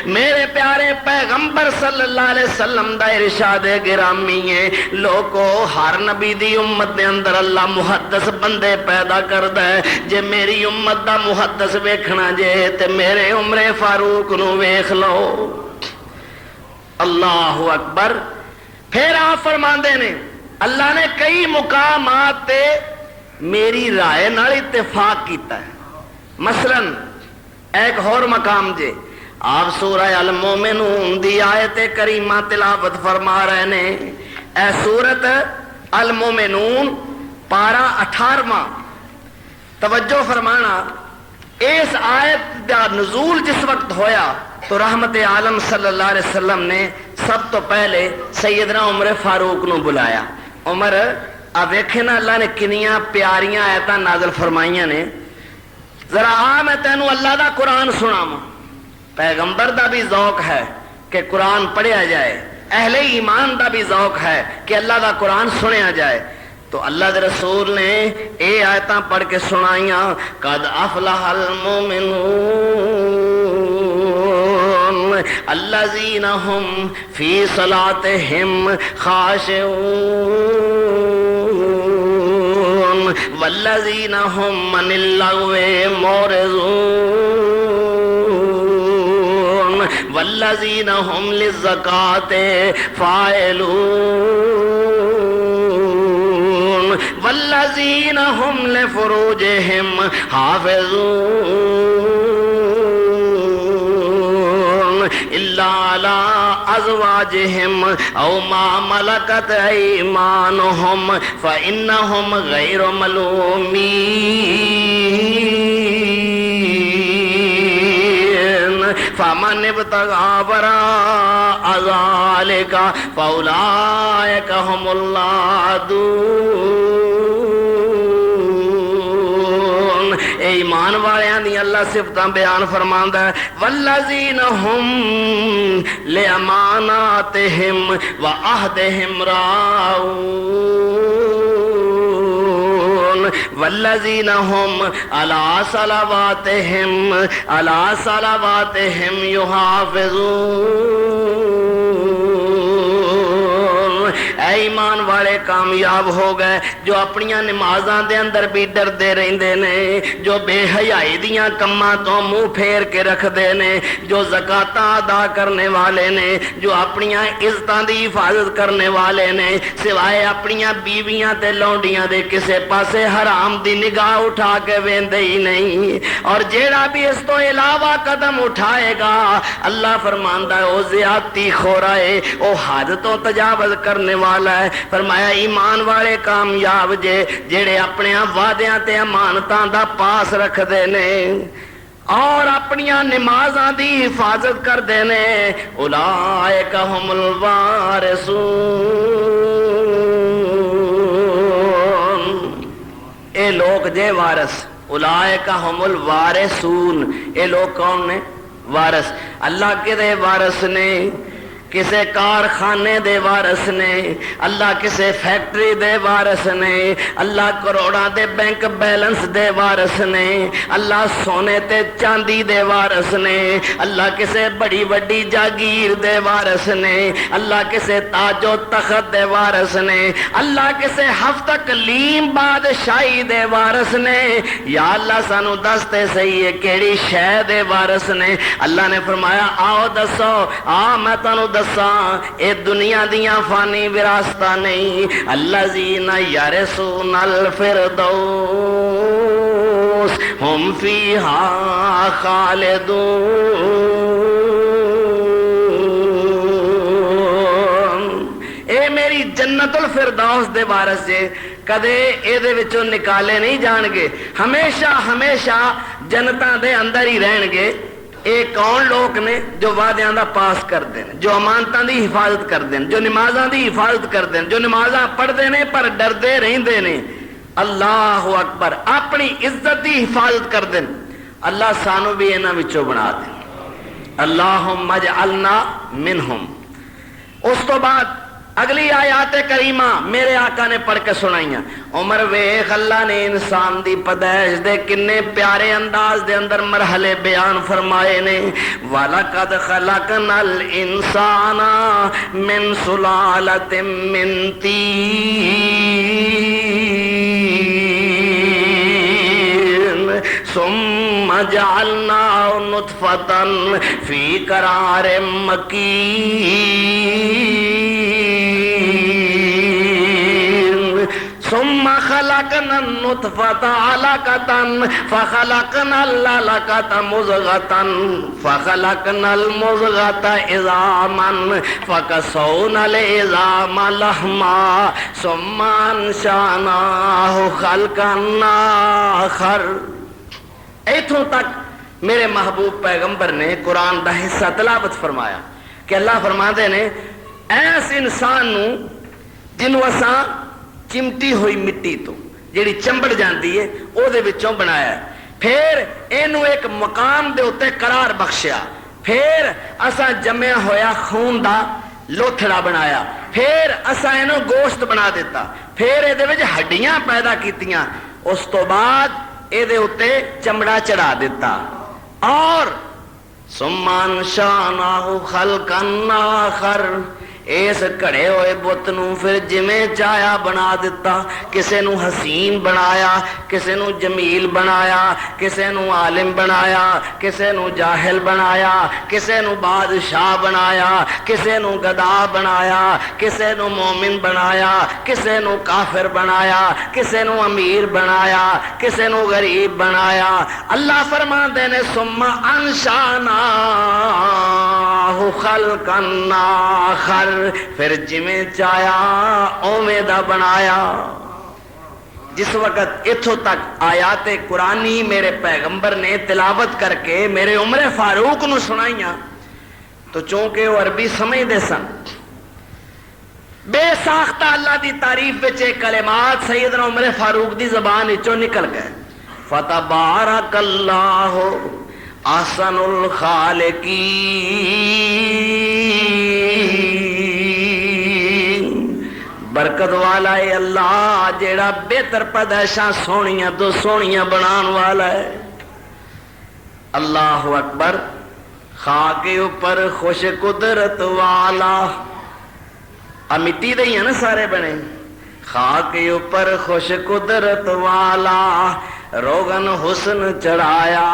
میرے پیارے پیغمبر صلی اللہ علیہ وسلم دا ارشاد گرامی ہے، لوگو ہر نبی دی امت دے اندر اللہ محدث بندے پیدا کردا ہے۔ جے میری امت دا محدث ویکھنا جے تے میرے عمر فاروق نو ویکھ لو۔ اللہ اکبر۔ پھر آپ فرماندے نے اللہ نے کئی مقامات تے میری رائے نال اتفاق کیتا ہے. مثلاً ایک اور مقام جے آپ سورہ المومنون دی آیت کریمہ تلاوت فرما رہے نے. اے سورت المومنون پارہ 18واں. توجہ فرمانا، اس آیت دا نزول جس وقت ہویا تو رحمت عالم صلی اللہ علیہ وسلم نے سب تو پہلے سیدنا عمر فاروق نو بلایا. عمر اب ویکھے نا اللہ نے کنیاں پیاریاں آیتاں نازل فرمائیاں نے. ذرا آ میں تینوں اللہ دا قرآن سناواں. پیغمبر دا بھی ذوق ہے کہ قرآن پڑھیا جائے، اہل ایمان دا بھی ذوق ہے کہ اللہ دا قرآن سنیا جائے. تو اللہ دے رسول نے اے آیتاں پڑھ کے سنائیاں. قد افلح المؤمنون الذین هم فی صلاتهم خاشعون والذین هم عن اللغو معرضون والذین هم للزکاة فاعلون والذین هم لفروجهم حافظون الا علی ازواجهم او ما ملکت ایمانهم فانهم غیر ملومین فمن ابتغى وراء ذلك فاولئک هم العادون. ایمان والیاں دی اللہ صفتاں بیان فرماندا ہے. والذین هم لاماناتہم وعہدہم راعون والذین هم علی صلواتہم یحافظون. اے ایمان والے کامیاب ہو گئے جو اپنیاں نمازاں دے اندر بھی ڈردے رہندے نے، جو بے حیائی دیاں کماں تو منہ پھیر کے رکھدے نے، جو زکاتاں ادا کرنے والے نے، جو اپنیاں عزتاں دی حفاظت کرنے والے نے، سوائے اپنیاں بیویاں تے لونڈیاں دے کسے پاسے حرام دی نگاہ اٹھا کے ویندے ہی نہیں. اور جیڑا بھی اس تو علاوہ قدم اٹھائے گا اللہ فرماندا ہے او زیادتی خورا ہے، او حد تو تجاوز کرنے والا ہے. فرمایا ایمان والے کامیاب جے جڑے اپنے وعدیاں تے امانتاں دا پاس رکھ دے نے اور اپنیاں نمازاں دی حفاظت کر دے نے. اولئک هم الوارثون. اے لوگ جے وارث. اولئک هم الوارثون. اے لوگ کون نے؟ وارث. اللہ کے دے وارث نے، کسے کارخانے دے وارث نے، اللہ کسے فیکٹری دے وارث نے، اللہ کروڑاں دے بینک بیلنس دے وارث نے، اللہ سونے تے چاندی دے وارث نے، اللہ کسے بڑی بڑی جاگیر دے وارث نے، اللہ کسے تاج و تخت دے وارث نے، اللہ کسے ہفتہ کلیم بادشاہی دے وارث نے. یا اللہ سانو دستے صحیح ہے کیڑی شے دے وارث نے. اللہ نے فرمایا آؤ دسو، میں تانوں اے دنیا دیاں فانی وراثتہ نہیں. الذین یرثون الفردوس ہم فیہا خالدون. اے میری جنت الفردوس دے وارث جے، کدے اے دے وچوں نکالے نہیں جان گے، ہمیشہ ہمیشہ جنتاں دے اندر ہی رہن گے. یہ کون لوگ نے جو وعدیاں دا پاس کرتے ہیں، جو امانتاں دی حفاظت کرتے ہیں، جو نمازاں دی حفاظت کرتے ہیں، جو نمازاں پڑھتے ہیں پر ڈردے رہندے نے. اللہ اکبر. اپنی عزت دی حفاظت کرتے ہیں. اللہ سانو بھی انہاں وچوں بنا دے. اللہم اجعلنا منہم. اس تو بعد اگلی آیات کریمہ میرے آقا نے پڑھ کے سنائیاں. عمر ویخ اللہ نے انسان دی پیدائش دے کنے پیارے انداز دے اندر مرحلے بیان فرمائے نے. وَلَقَدْ خَلَقْنَا الْإِنسَانَ مِنْ سُلَالَةٍ مِّن طِينٍ ثُمَّ جَعَلْنَاهُ نُطْفَةً فِي قَرَارٍ مَّكِينٍ ثم خلقنا النطفة علقة فخلقنا العلقة مضغة فخلقنا المضغة عظاما فكسونا العظام لحما ثم انشأناه خلقا آخر. ایتھوں تک میرے محبوب پیغمبر نے قرآن دا حصہ تلاوت فرمایا کہ اللہ فرماندے نے ایس انسان نو جنوں اساں چمٹی ہوئی مٹی تو جیڑی چمبڑ جاندی ہے او دے وچوں بنایا ہے. پھر اینو ایک مقام دے اتے قرار بخشیا. پھر اساں جمع ہویا خون دا لوتھڑا بنایا. پھر اساں اینو گوشت بنا دیتا. پھر اے دے وچ ہڈیاں پیدا کیتیاں. اس تو بعد اے دے اتے چمڑا چڑھا دیتا. اور ثم انشأناه خلقا آخر اس کھڑے ہوئے بت نو پھر جویں چاہیا بنا دیتا. کسے نو حسین بنایا, کسے نو جمیل بنایا, کسے نو عالم بنایا, کسے نو جاہل بنایا, کسے نو بادشاہ بنایا, کسے نو گدا بنایا, کسے نو مومن بنایا, کسے نو کافر بنایا, کسے نو امیر بنایا, کسے نو غریب بنایا. اللہ فرماندے نے ثم انشأناه خلقا آخر پھر جویں چاہیا اوویں دا بنایا. جس وقت اتھوں تک آیات قرآنی میرے پیغمبر نے تلاوت کر کے میرے عمر فاروق نو سنائیاں تو چونکہ وہ عربی سمجھ دے سن, بے ساختہ اللہ دی تعریف وچ کلمات سیدنا عمر فاروق دی زبان وچوں نکل گئے. فتبارک اللہ احسن الخالقین. برکت والا ہے اللہ جیڑا بہتر پیدائشاں سونیاں تو سونیاں بنان والا ہے. اللہ اکبر. خاک کے اوپر خوش قدرت والا. مٹی دے ہی ہیں نا سارے بنے. خاک کے اوپر خوش قدرت والا روغن حسن چڑھایا.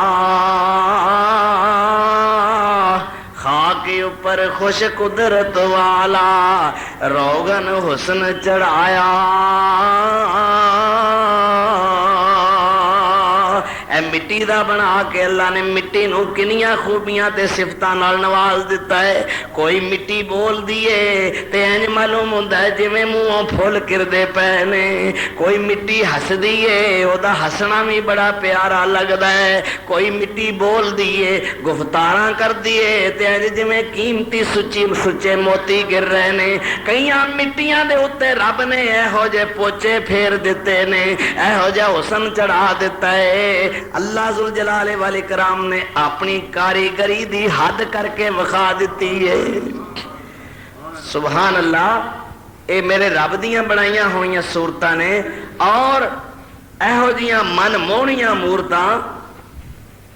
خاک کے اوپر خوش قدرت والا روغن حسن چڑھایا. اے مٹی دا بنا کے اللہ نے مٹی نو کنیاں خوبیاں تے صفتاں نال نواز دیتا ہے. کوئی مٹی بول دیے تے انج معلوم ہوندا ہے جویں منہوں پھول کردے پے نے. کوئی مٹی ہس دیے او دا ہسنا بھی بڑا پیارا لگدا ہے. کوئی مٹی بول دیے گفتاراں کر دیے تے انج جویں قیمتی سچے موتی گر رہے نے. کئیاں مٹیاں دے اوتے رب نے ایہو جے پوچے پھیر دتے نے, ایہو جا حسن چڑھا دیتا ہے. اللہ ذوالجلال والاکرام نے اپنی کاریگری دی حد کر کے وخا دیتی ہے. سبحان اللہ. اے میرے رب دیاں بنائیاں ہوئیاں صورتاں نے اور ایہو جیاں من موہنیاں مورتاں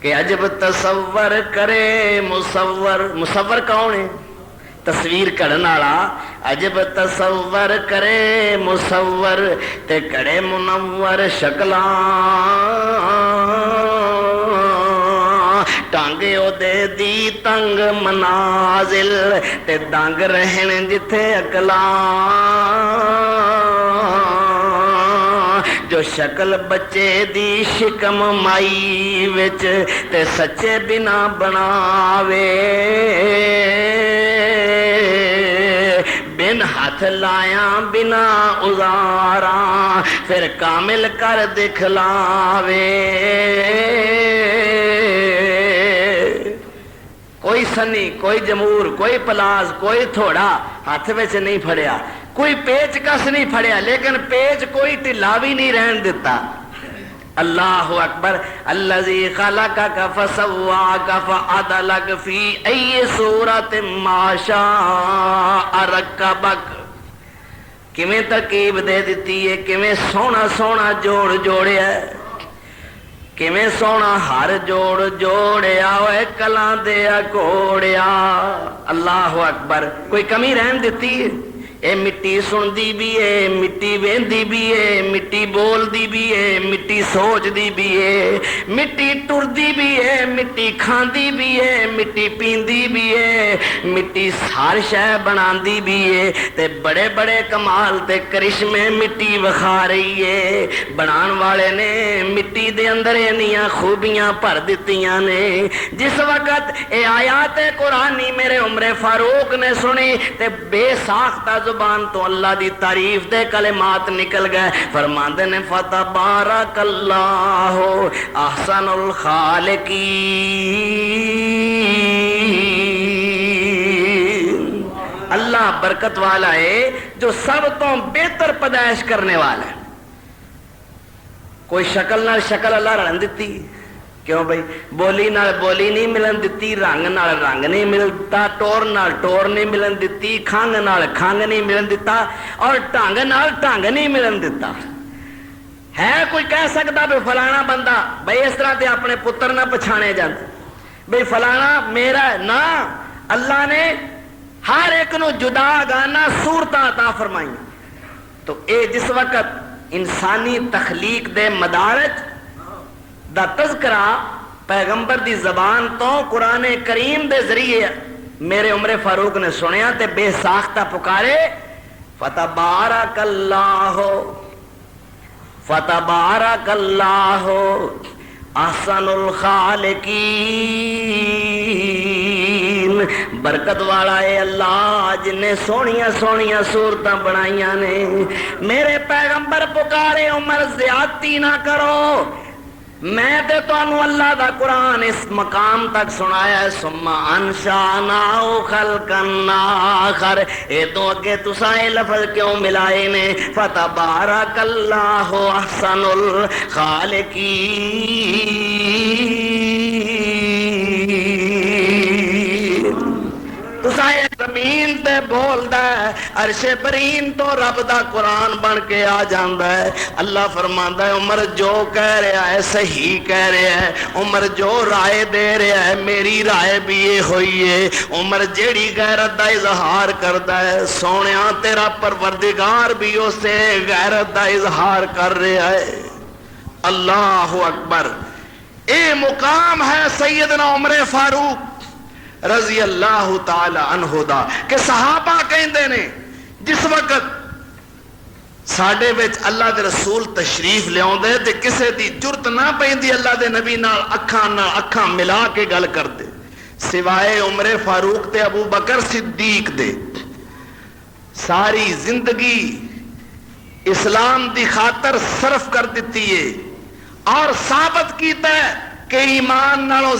کہ عجب تصور کرے مصور کون ہے؟ تصویر کڑن والا. عجب تصور کرے مصور تے کڑے منور شکلاں. ٹانگے او دے دی تنگ منازل تے دنگ رہن جتھے اکلاں. جو شکل بچے دی شکم مائی وچ تے سچے بنا بناوے. بن ہاتھ لایا بنا ازاراں پھر کامل کر دکھلاوے. کوئی سنی, کوئی جمور, کوئی پلاز, کوئی تھوڑا ہاتھ وچ نہیں پھڑیا, کوئی پیچ کس نہیں پھڑیا, لیکن پیچ کوئی ٹھلا بھی نہیں رہن دیتا. اللہ اکبر. الذی خلقک فسواک فعدلک فی ای صورت ما شاء رکبک. کیویں ترکیب دے دیتی ہے, کیویں سونا سونا جوڑ جوڑیا ہے, کیویں سونا ہر جوڑ جوڑیا ہوئے کلاں دیا کوڑیا. اللہ اکبر. کوئی کمی رہن دیتی ہے؟ اے مٹی مٹی سندی بھی ہے، مٹی ویندی بھی ہے، مٹی بولدی بھی ہے، مٹی سوچدی بھی ہے، مٹی ٹردی بھی ہے، مٹی کھاندی بھی ہے، مٹی پیندی بھی ہے، مٹی ہر شے بناندی بھی ہے، تے بڑے بڑے کمال تے کرشمے مٹی وکھا رہی ہے۔ بنان والے نے مٹی دے اندر انیاں خوبیاں بھر دتیاں نے۔ جس وقت اے آیات قرآنی میرے عمر فاروق نے سنی تے بے ساختہ زبان تو اللہ دی تعریف دے کلمات نکل گئے۔ فرماندے نے فتبارک اللہ احسن الخالقین، اللہ برکت والا ہے جو سب تو بہتر پیدائش کرنے والا ہے۔ کوئی شکل نال شکل اللہ رلن دیتی، کیوں بھائی؟ بولی نال بولی نہیں ملن دیتی، رنگ نال رنگ نہیں ملتا، ٹور نال ٹور نہیں ملن دیتی، کھنگ نال کھنگ نہیں ملن دیتا، اور ٹنگ نال ٹنگ نہیں ملن دیتا۔ ہے کوئی کہہ سکتا بھی فلانا بندہ بھائی اس طرح تے اپنے پتر نہ پچھانے جاندے بھائی فلانا میرا ہے؟ نہ، اللہ نے ہر ایک نو جدا گانا صورتاں عطا فرمائی۔ تو اے جس وقت انسانی تخلیق دے مدارج دا تذکرہ پیغمبر دی زبان تو قرآن کریم دے ذریعے میرے عمر فاروق نے سنیا تے بے ساختہ پکارے فتبارک اللہ فتبارک اللہ احسن الخالقین، برکت والا ہے اللہ جن نے سونیاں سونیاں صورتاں بنائیاں نے۔ میرے پیغمبر پکارے عمر زیادتی نہ کرو، میں تے تانوں اللہ دا قرآن اس مقام تک سنایا ہے، ثم انشأناه خلقا آخر، اے تو اگے تساں اے لفظ کیوں ملائے نے؟ فتبارک اللہ احسن الخالقین۔ تساں زمین تے بولدا ہے، عرش برین تو رب دا قرآن بن کے آ جاندا ہے۔ اللہ فرماندا ہے عمر جو کہہ رہا ہے صحیح کہہ رہا ہے، عمر جو رائے دے رہا ہے میری رائے بھی یہ ہوئی ہے۔ عمر جیڑی غیرت دا اظہار کردا ہے سونیا تیرا پروردگار بھی اسے غیرت دا اظہار کر رہا ہے۔ اللہ اکبر۔ اے مقام ہے سیدنا عمر فاروق رضی اللہ تعالی عنہ دا کہ صحابہ کہندے نے جس وقت ساڈے وچ اللہ دے رسول تشریف لیاوندے تے کسے دی جرت نہ پیندی اللہ دے نبی نال اکھاں ملا کے گل کردے سوائے عمر فاروق تے ابو بکر صدیق دے۔ ساری زندگی اسلام دی خاطر صرف کر دیتی ہے اور ثابت کیتا ہے کہ ایمان نالوں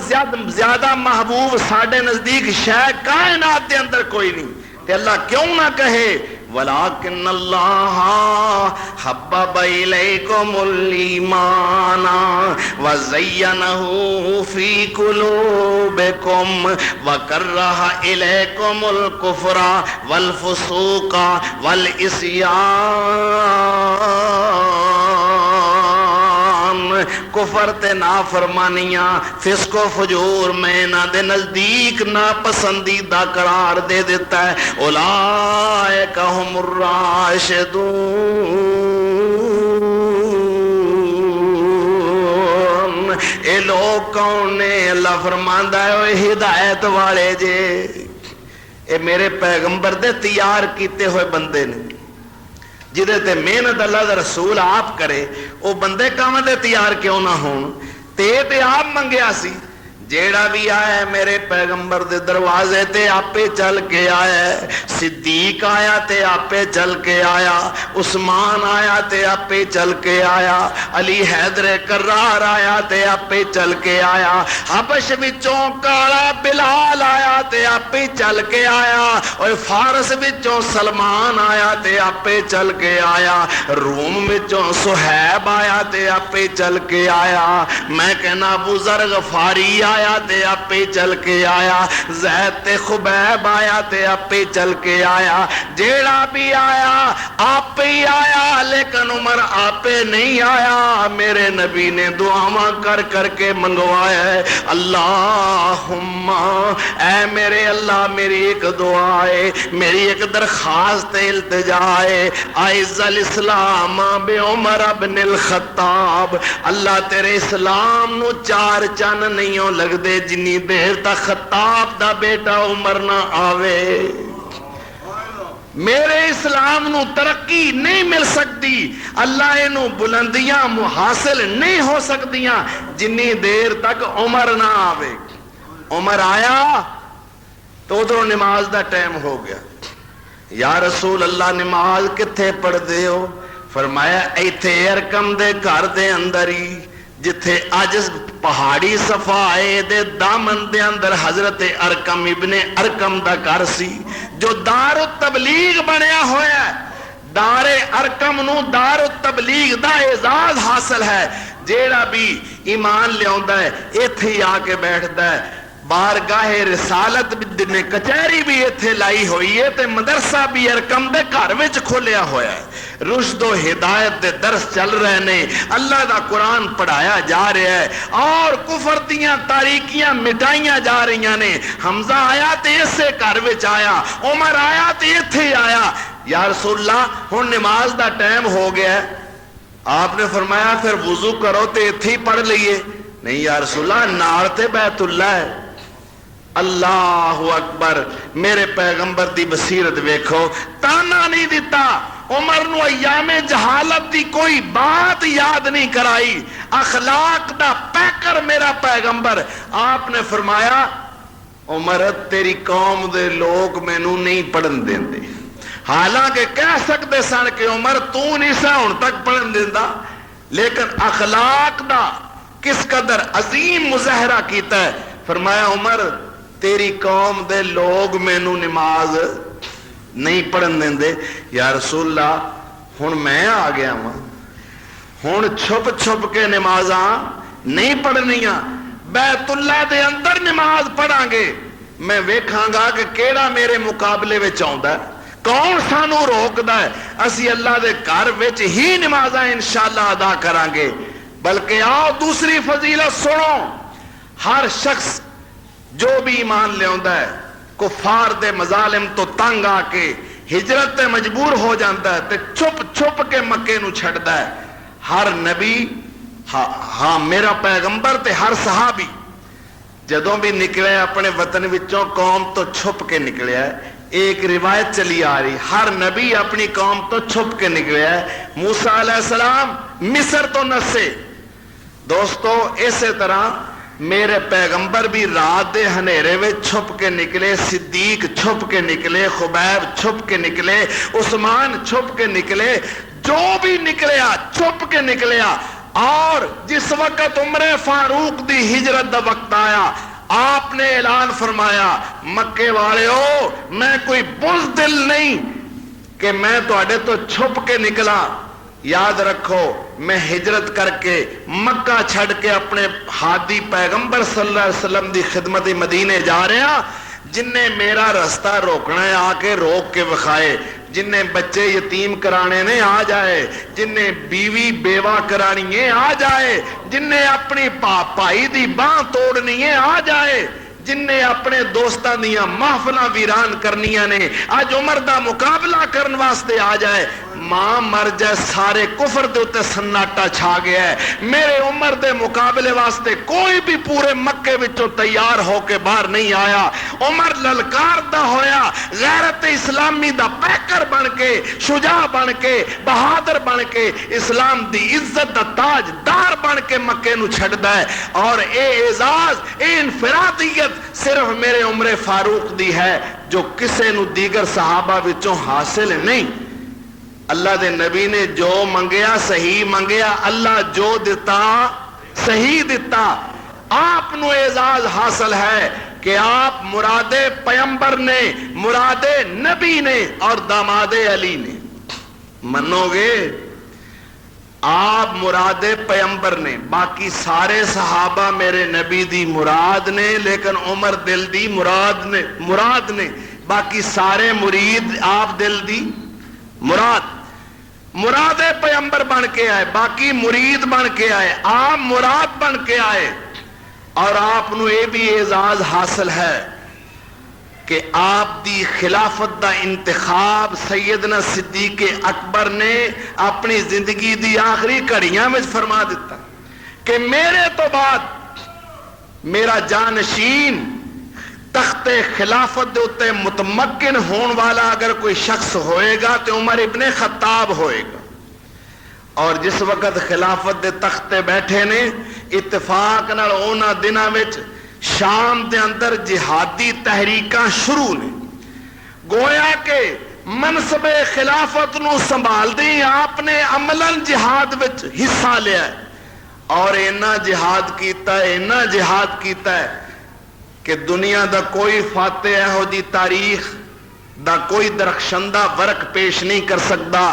زیادہ محبوب ساڈے نزدیک شے کائنات دے اندر کوئی نہیں۔ تے اللہ کیوں نہ کہے وَلَكِنَّ اللَّهَ حَبَّبَ إِلَيْكُمُ الْإِيمَانَ وَزَيَّنَهُ فِي قُلُوبِكُمْ وَكَرَّهَ إِلَيْكُمُ الْكُفْرَ وَالْفُسُوقَ وَالْعِصْيَانَ۔ کفر تے نافرمانیاں فسق و فجور میں نہ دے نزدیک ناپسندیدہ قرار دے دیتا ہے۔ اولئک ھم الراشدون۔ اے لوگ کون نے؟ اللہ فرماندا ہے اے ہدایت والے جے، اے میرے پیغمبر دے تیار کیتے ہوئے بندے نے جدے تے محنت اللہ دا رسول آپ کرے او بندے کام دے تیار کیوں نہ ہون؟ تے آپ منگیا سی جیڑا بھی آیا ہے میرے پیغمبر دے دروازے تے آپے چل کے آیا ہے، صدیق آیا تے آپے چل کے آیا، عثمان آیا تے آپے چل کے آیا، علی حیدر کرار آیا تے آپے چل کے آیا، حبش وچوں کالا بلال آیا تے آپے چل کے آیا، اور فارس وچوں سلمان آیا تے آپے چل کے آیا، روم وچوں صہیب آیا تے آپے چل کے آیا، میں کہنا ابو ذر غفاری آیا تے آپے چل کے آیا، زید تے خبیب آیا تے آپے چل کے آیا، جیڑا بھی آیا آپے ہی آیا، لیکن عمر آپے نہیں آیا، میرے نبی نے دعاواں کر کر کے منگوایا ہے، اللہم اے میرے اللہ میری ایک دعا ہے، میری ایک درخواست التجا ہے، اعز الاسلام بے عمر ابن الخطاب، اللہ تیرے اسلام نو چار چن نہیں ہو لگ دے جنی دیر تک خطاب دا بیٹا عمر نہ آوے، میرے اسلام نو ترقی نہیں مل سکتی، اللہ انو بلندیاں حاصل نہیں ہو سکتیاں جنی دیر تک عمر نہ آوے۔ عمر آیا تو ادھر نماز دا ٹائم ہو گیا، یا رسول اللہ نماز کتھے پڑھ دے ہو؟ فرمایا ایتھے ارکم دے گھر دے اندر ہی، جتھے اج پہاڑی صفا دے دامن دے اندر حضرت ارکم ابن ارکم دا گھر سی، جو دار التبلیغ بنیا ہویا ہے، دار ارکم نو دار التبلیغ دا اعزاز حاصل ہے، جیڑا بھی ایمان لے آندا ہے ایتھے آ کے بیٹھدا ہے، بارگاہ رسالت نے کچہری بھی ایتھے لائی ہوئی ہے، تے مدرسہ بھی ارکم دے گھر وچ کھولیا ہویا ہے، رشد و ہدایت دے درس چل رہے نے، اللہ دا قرآن پڑھایا جا رہا ہے، اور کفر دیاں تاریکیاں مٹائیاں جا رہی نے۔ حمزہ آیا تے اسے گھر وچ آیا، عمر آیا تے ایتھے آیا، یا رسول اللہ ہن نماز دا ٹائم ہو گیا ہے، آپ نے فرمایا پھر وضو کرو تے ایتھے ہی پڑھ لئیے، نہیں یا رسول اللہ نال تے بیت اللہ ہے۔ اللہ اکبر، میرے پیغمبر دی بصیرت ویکھو، تانا نہیں دیتا، عمر نو ایام جہالت دی کوئی بات یاد نہیں کرائی، اخلاق دا پیکر میرا پیغمبر، آپ نے فرمایا عمر تیری قوم دے لوگ مینوں نہیں پڑھن دیندے، حالانکہ کہہ سکتے سن کہ عمر تو نہیں سا ہن تک پڑھن دیندا، لیکن اخلاق دا کس قدر عظیم مظاہرہ کیتا ہے، فرمایا عمر تیری قوم دے لوگ مینوں نماز نہیں پڑھن دیندے، یا رسول اللہ ہن میں آ گیا ہوں، ہن چھپ چھپ کے نمازاں نہیں پڑھنیاں، بیت اللہ دے اندر نماز پڑھاں گے، میں ویکھاں گا کہ کیڑا میرے مقابلے وچ آوندا ہے، کون سانو روکدا ہے، اسی اللہ دے گھر وچ ہی نمازاں انشاءاللہ ادا کراں گے۔ بلکہ آؤ دوسری فضیلت سنو، ہر شخص جو بھی ایمان لے آندا ہے کفار دے مظالم تو تنگ آ کے ہجرت تے مجبور ہو جاتا ہے تے چھپ چھپ کے مکے نو چھڑدا ہے، ہر نبی ہاں میرا پیغمبر تے ہر صحابی جدوں بھی نکلے اپنے وطن وچوں قوم تو چھپ کے نکلیا ہے، ایک روایت چلی آ رہی، ہر نبی اپنی قوم تو چھپ کے نکلیا ہے، موسیٰ علیہ السلام مصر تو نسے، دوستو اسی طرح میرے پیغمبر بھی رات دے ہنیرے میں چھپ کے نکلے، صدیق چھپ کے نکلے، خبیب چھپ کے نکلے، عثمان چھپ کے نکلے، جو بھی نکلیا چھپ کے نکلیا، اور جس وقت عمر فاروق دی ہجرت دا وقت آیا آپ نے اعلان فرمایا مکے والے ہو میں کوئی بزدل نہیں کہ میں تواڈے تو چھپ کے نکلا، یاد رکھو میں ہجرت کر کے مکہ چھڑ کے اپنے ہادی پیغمبر صلی اللہ علیہ وسلم دی خدمت مدینے جا رہا، جن نے میرا رستہ روکنا ہے آ کے روک کے وکھائے، جن نے بچے یتیم کرانے نے آ جائے، جن نے بیوی بیوہ کرانی ہے آ جائے، جن نے اپنی بھائی دی باں توڑنی ہے آ جائے، جن نے اپنے دوستاں دیاں محفلاں ویران کرنیاں نے اج عمر دا مقابلہ کرن واسطے آ جائے، ماں مر جائے سارے کفر دے اتے سناٹا چھا گیا ہے، میرے عمر دے مقابلے واسطے کوئی بھی پورے مکے وچوں تیار ہو کے باہر نہیں آیا، عمر للکار دا ہویا، غیرت اسلامی دا پیکر بن کے، شجاع بن کے، بہادر بن کے، اسلام دی عزت دا تاج دار بن کے مکے نو چھڑدا ہے، اور اے اعزاز اے انفرادیت صرف میرے عمر فاروق دی ہے جو کسے نو دیگر صحابہ وچوں حاصل نہیں۔ اللہ دے نبی نے جو منگیا صحیح منگیا، اللہ جو دیتا صحیح دیتا، آپ نو اعزاز حاصل ہے کہ آپ مراد پیمبر نے، مراد نبی نے اور داماد علی نے، منو گے آپ مراد پیمبر نے، باقی سارے صحابہ میرے نبی دی مراد نے، لیکن عمر دل دی مراد نے، باقی سارے مرید آپ دل دی مراد۔ مراد پیغمبر بن کے آئے، باقی مرید بن کے آئے، آپ مراد بن کے آئے، اور آپ نو یہ بھی اعزاز حاصل ہے کہ آپ دی خلافت دا انتخاب سیدنا صدیق اکبر نے اپنی زندگی دی آخری گھڑیاں میں فرما دیتا کہ میرے تو بعد میرا جانشین تخت خلافت دے اتے متمکن ہون والا اگر کوئی شخص ہوئے گا تو عمر ابن خطاب ہوئے گا۔ اور جس وقت خلافت دے تخت بیٹھے نے اتفاق نال اونا دناں وچ شام دے اندر جہادی تحریکاں شروع نے، گویا کہ منصب خلافت نو سنبھال دی آپ نے عملاً جہاد وچ حصہ لیا ہے، اور اینا جہاد کیتا ہے، اینا جہاد کیتا ہے کہ دنیا دا کوئی فاتح ہو دی تاریخ دا کوئی درخشندہ ورق پیش نہیں کر سکتا۔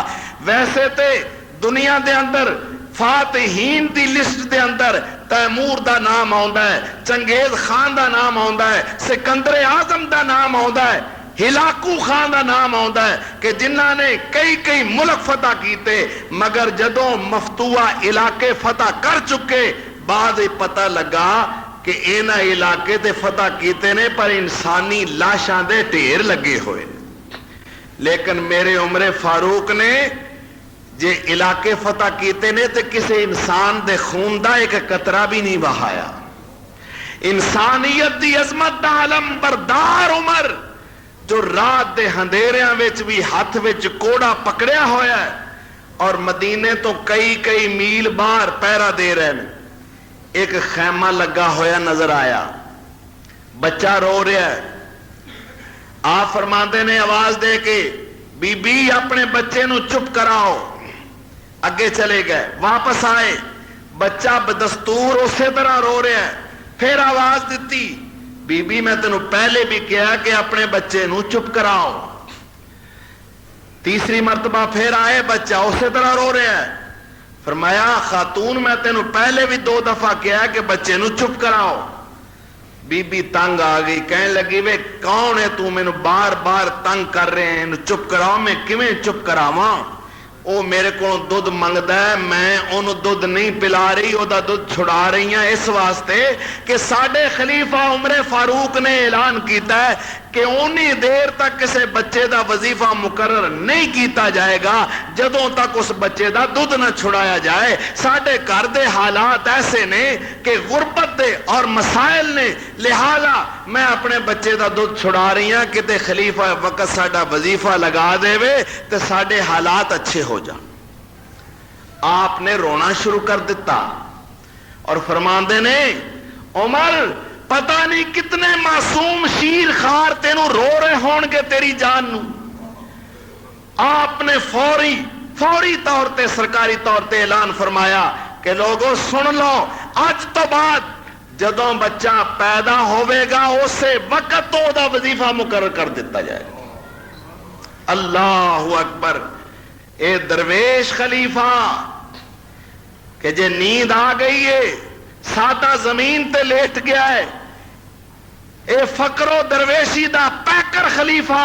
ویسے تے دنیا دے اندر فاتحین the list they another Timur دا نام آندا ہے، چنگیز خان دا نام آندا ہے، سکندر اعظم دا نام آندا ہے، ہلاکو خان دا نام آندا ہے کہ جنہاں نے کئی ملک فتح کیتے، مگر جدوں مفتوحہ علاقے فتح کر چکے بعد پتہ لگا کہ اینا علاقے تے فتح کیتے نے پر انسانی لاشاں دے ڈھیر لگے ہوئے۔ لیکن میرے عمر فاروق نے جے علاقے فتح کیتے نے تے کسے انسان دے خون دا ایک قطرہ بھی نہیں بہایا۔ انسانیت دی عظمت دا علم بردار عمر جو رات دے ہندیریاں وچ بھی ہاتھ وچ کوڑا پکڑیا ہویا ہے اور مدینے تو کئی میل باہر پہرا دے رہے ہیں، ایک خیمہ لگا ہویا نظر آیا، بچہ رو رہا ہے، آپ فرماندے نے آواز دے کے بی بی اپنے بچے نو چپ کراؤ، اگے چلے گئے، واپس آئے، بچہ بدستور اسی طرح رو رہا ہے، پھر آواز دیتی بی بی میں تینوں پہلے بھی کہا کہ اپنے بچے نو چپ کراؤ، تیسری مرتبہ پھر آئے، بچہ اسی طرح رو رہا ہے، فرمایا خاتون میں تینوں پہلے بھی 2 دفعہ کہا کہ بچے نو چپ کراؤ۔ بی بی تنگ آ گئی، کہنے لگی وے کون ہے تو میں نو بار بار تنگ کر رہے ہیں، چپ کراؤ، میں کیویں چپ کراواں، او میرے کو دودھ منگدا ہے، میں انہوں دودھ نہیں پلا رہی، او دا دودھ چھڑا رہی ہیں اس واسطے کہ ساڈے خلیفہ عمر فاروق نے اعلان کیتا ہے کہ اونی دیر تک کسے بچے دا وظیفہ مقرر نہیں کیتا جائے گا جدوں تک اس بچے دا دودھ نہ چھڑایا جائے۔ ساڈے گھر دے حالات ایسے نے کہ غربت دے اور مسائل نے، لہذا میں اپنے بچے دا دودھ چھڑا رہی ہوں کہ تے خلیفہ وقت ساڈا وظیفہ لگا دے وے تے ساڈے حالات اچھے ہو جان۔ آپ نے رونا شروع کر دیتا اور فرماندے نے عمر پتہ نہیں کتنے معصوم شیر خار تینوں رو رہے ہون گے تیری جان نو۔ آپ نے فوری طور تے سرکاری طور تے اعلان فرمایا کہ لوگوں سن لو، آج تو بعد جدوں بچہ پیدا ہوئے گا اسے وقت تو دا وظیفہ مقرر کر دیتا جائے گا۔ اللہ اکبر! اے درویش خلیفہ کہ جے نیند آ گئی ہے، سادہ زمین تے لیٹ گیا ہے، اے فقر و درویشی دا پیکر خلیفہ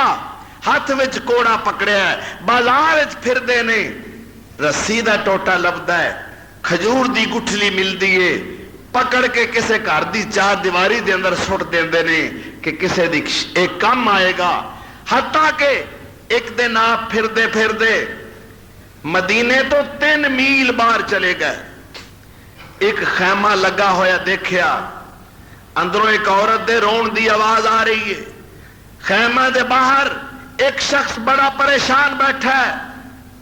ہاتھ وچ کوڑا پکڑیا ہے، بازار وچ پھر دے نے، رسی دا ٹوٹا لبدا ہے، کھجور دی گٹھلی ملدی ہے، پکڑ کے کسے گھر دی 4 دیواری دے اندر سٹ دیندے نے کہ کسے دی ایک کم آئے گا، حتیٰ کہ ایک دن آپ پھر دے مدینے تو 3 میل باہر چلے گئے، ایک خیمہ لگا ہویا دیکھیا، اندروں ایک عورت دے رون دی آواز آ رہی ہے، خیمہ دے باہر ایک شخص بڑا پریشان بیٹھا ہے،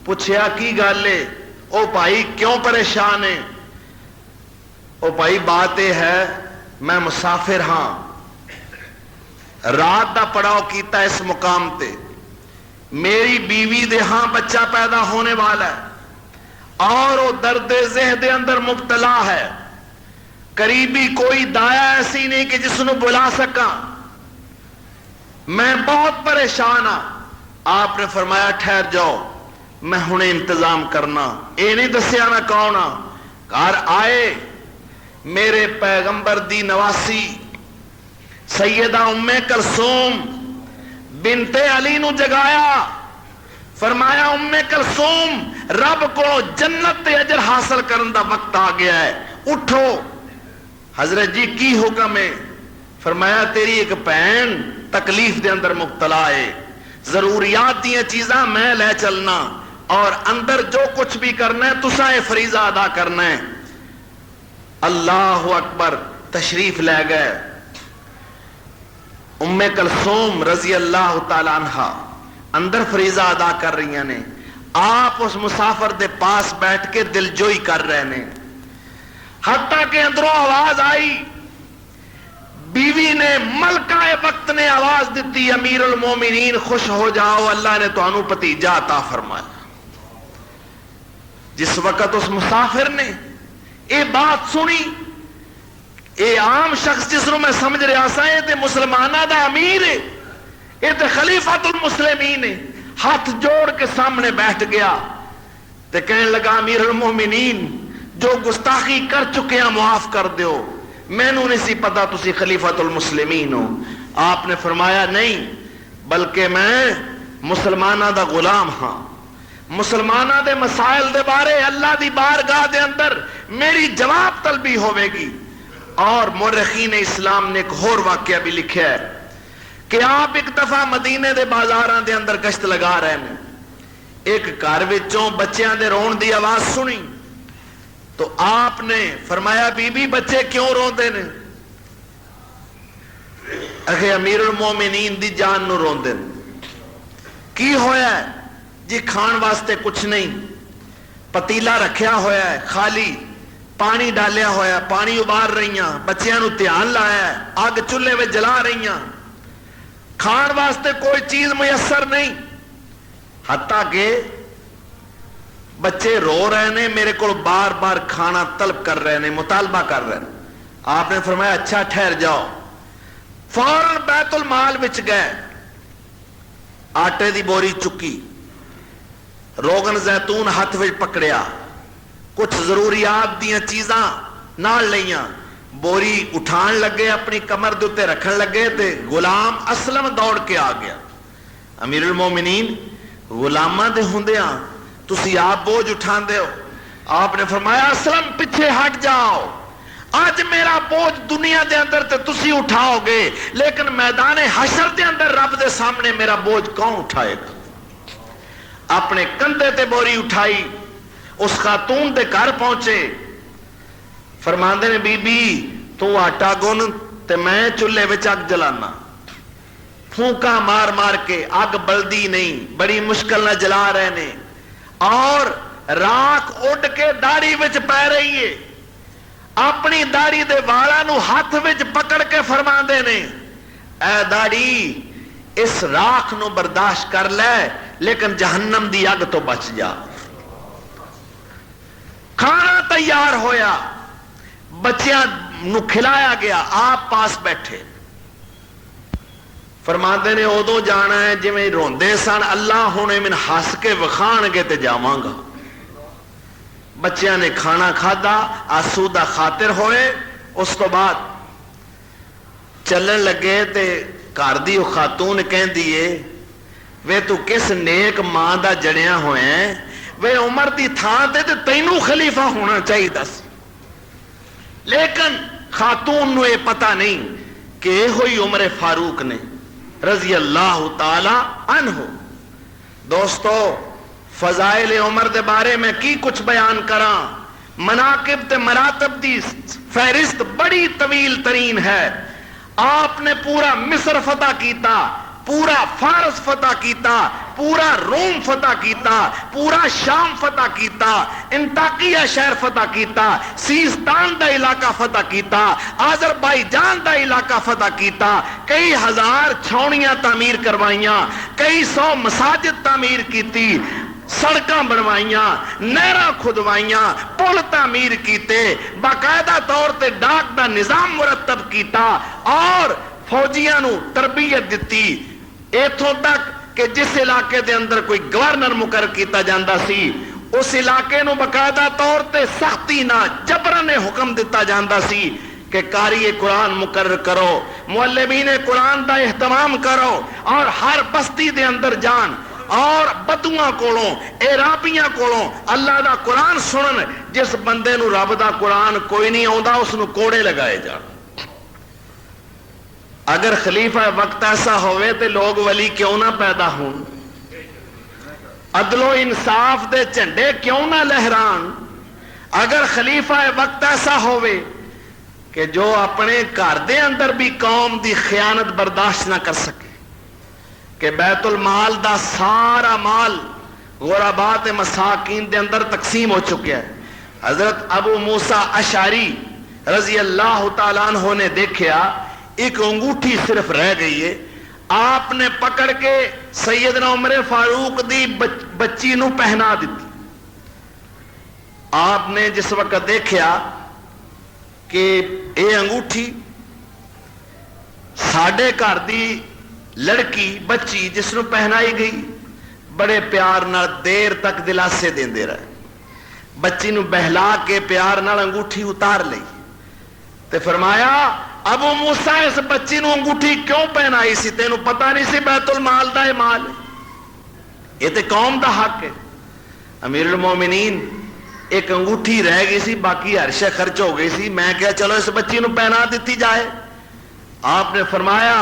پوچھیا کی گل ہے؟ او بھائی کیوں پریشان ہے؟ او بھائی بات یہ ہے میں مسافر ہاں، رات دا پڑاؤ کیتا اس مقام تے، میری بیوی دے ہاں بچہ پیدا ہونے والا ہے اور وہ درد ذہن دے اندر مبتلا ہے، قریبی کوئی دایا ایسی نہیں کہ جس نو بلا سکا، میں بہت پریشان ہاں۔ آپ نے فرمایا ٹھہر جاؤ میں ہنے انتظام کرنا، اے نہیں دسیا میں کون ہاں۔ گھر آئے، میرے پیغمبر دی نواسی سیدہ ام کلثوم بنت علی نو جگایا، فرمایا ام کلثوم رب کو جنت تے اجر حاصل کرن دا وقت آ گیا ہے، اٹھو۔ حضرت جی کی حکم ہے؟ فرمایا تیری ایک بہن تکلیف دے اندر مبتلا ہے، ضروریات دیا چیزاں میں لے چلنا، اور اندر جو کچھ بھی کرنا ہے تساں یہ فریضہ ادا کرنا ہے۔ اللہ اکبر، تشریف لے گئے۔ ام کلثوم رضی اللہ تعالی عنہ اندر فریضہ ادا کر رہی ہیں نے، آپ اس مسافر دے پاس بیٹھ کے دلجوئی کر رہے نے، حتیٰ کہ اندروں آواز آئی، بیوی نے ملکہ وقت نے آواز دیتی، امیر المومنین خوش ہو جاؤ، اللہ نے تو انو پتیجہ عطا فرمایا۔ جس وقت اس مسافر نے یہ بات سنی، یہ عام شخص جس میں سمجھ رہا سا یہ تے مسلمانہ دا امیر ہے، یہ تے خلیفۃ المسلمین ہے، ہاتھ جوڑ کے سامنے بیٹھ گیا تے کہنے لگا امیر المومنین جو گستاخی کر چکے ہیں معاف کر دیو، میں نو نہیں سی پتا تسی خلیفۃ المسلمین ہو۔ آپ نے فرمایا نہیں، بلکہ میں مسلمانہ دا غلام ہاں، مسلمانہ دے مسائل دے بارے اللہ دی بارگاہ دے اندر میری جواب طلبی ہوئے گی۔ اور مورخین اسلام نے ایک اور واقعہ بھی لکھا ہے کہ آپ ایک دفعہ مدینے دے بازاراں دے اندر گشت لگا رہے ہیں، ایک گھر وچوں بچیاں دے رون دی آواز سنی تو آپ نے فرمایا بی بی بچے کیوں روندے نے؟ اکھے امیر المومنین دی جان نو روندے نے۔ کی ہویا ہے؟ جی کھان واسطے کچھ نہیں، پتیلا رکھیا ہویا ہے خالی، پانی ڈالیا ہویا، پانی ابار رہی ہیں، بچیاں نو دھیان لایا ہے، آگ چولہے میں جلا رہی ہیں، کھان واسطے کوئی چیز میسر نہیں، حتیٰ کہ بچے رو رہے ہیں، میرے کو بار بار کھانا طلب کر رہے ہیں، مطالبہ کر رہے ہیں۔ آپ نے فرمایا اچھا ٹھہر جاؤ۔ فوراً بیت المال وچ گئے، آٹے دی بوری چکی، روغن زیتون ہاتھ وچ پکڑیا، کچھ ضروریات دیاں چیزاں نال لیاں، بوری اٹھان لگے، اپنی کمر دے تے رکھن لگے تے غلام اسلم دوڑ کے آ گیا۔ امیر المومنین غلاماں دے ہوندیاں تسی آپ بوجھ اٹھان دے ہو؟ آپ نے فرمایا اسلم پیچھے ہٹ جاؤ، آج میرا بوجھ دنیا دے اندر تے تسی اٹھاؤ گے، لیکن میدان حشر دے اندر رب دے سامنے میرا بوجھ کون اٹھائے گا؟ اپنے کندھے تے بوری اٹھائی، اس خاتون دے گھر پہنچے، فرماندے نے بی بی تو آٹا گن تے میں چولہے وچ اگ جلانا، پھونکا مار مار کے اگ بلدی نہیں، بڑی مشکل نہ جلا رہے نے، اور راکھ اڑ کے داڑھی وچ پے رہی ہے، اپنی داڑھی دے والا نو ہاتھ وچ پکڑ کے فرماندے نے اے داڑھی اس راکھ نو برداشت کر لے لیکن جہنم دی اگ تو بچ جا۔ کھانا تیار ہویا، بچیاں نو کھلایا گیا، آپ پاس بیٹھے، فرماندے نے ادو جانا ہے جی میں روندے سن، اللہ ہونے من ہس کے وکھان گے تے جاواں گا۔ بچیاں نے کھانا کھادا، آسودہ خاطر ہوئے، اس تو بعد چلن لگے تے گھر دی خاتون کہن دیئے وے تو کس نیک ماں دا جڑیاں ہوئے ہیں، وے عمر دی تھان تے تینوں خلیفہ ہونا چاہیے دس، لیکن خاتون نو یہ پتہ نہیں کہ یہ ہوئی عمر فاروق نے رضی اللہ تعالی عنہ۔ دوستو فضائل عمر دے بارے میں کی کچھ بیان کراں، مناقب تے مراتب دی فہرست بڑی طویل ترین ہے۔ آپ نے پورا مصر فتح کیتا، پورا فارس فتح کیتا، پورا روم فتح کیتا، پورا شام فتح کیتا، انطاکیہ شہر فتح کیتا، سیستان دا علاقہ فتح کیتا، آذربائیجان دا علاقہ فتح کیتا، کئی ہزار چھاؤنیاں تعمیر کروائیاں، کئی سو مساجد تعمیر کیتی، سڑکاں بنوائیاں، نہراں کھدوائیاں، پل تعمیر کیتے، باقاعدہ طور تے ڈاک دا نظام مرتب کیتا، اور فوجیاں نو تربیت دیتی، ایتھوں تک کہ جس علاقے دے اندر کوئی گورنر مقرر کیتا جاندا سی، اس علاقے نو باقاعدہ طور تے سختی نہ جبرن حکم دیتا جاندا سی کہ قاری قرآن مقرر کرو، معلمین قرآن دا اہتمام کرو، اور ہر بستی دے اندر جان اور بدوਆਂ ਕੋਲੋਂ اعرابیاں ਕੋਲੋਂ اللہ دا قرآن سنن. جس بندے نو رب دا قرآن کوئی نہیں آਉਂਦਾ اس نو کوڑے لگائے جان. اگر خلیفہ وقت ایسا ہوئے تو لوگ ولی کیوں نہ پیدا ہوں, عدل و انصاف دے جھنڈے کیوں نہ لہران. اگر خلیفہ وقت ایسا ہوئے کہ جو اپنے گھر دے اندر بھی قوم دی خیانت برداشت نہ کر سکے, کہ بیت المال دا سارا مال غربات مساکین دے اندر تقسیم ہو چکا ہے. حضرت ابو موسیٰ اشعری رضی اللہ تعالیٰ عنہ نے دیکھا ایک انگوٹھی صرف رہ گئی ہے. آپ نے پکڑ کے سیدنا عمر فاروق دی بچی نو پہنا دیتی. آپ نے جس وقت دیکھا کہ اے انگوٹھی ساڈے گھر دی لڑکی بچی جس نو پہنائی گئی بڑے پیار نال دیر تک دلاسے دیندے رہے. بچی نو بہلا کے پیار نال انگوٹھی اتار لئی تے فرمایا ابو موسیٰ اس بچی نو انگوٹھی کیوں پہنائی سی؟ تینوں پتہ نہیں سی بیت المال دا ہے مال, یہ تے قوم دا حق ہے. امیر المومنین ایک انگوٹھی رہ گئی سی, باقی ہر شے خرچ ہو گئی سی. میں کہا چلو اس بچی نو پہنا دیتی جائے. آپ نے فرمایا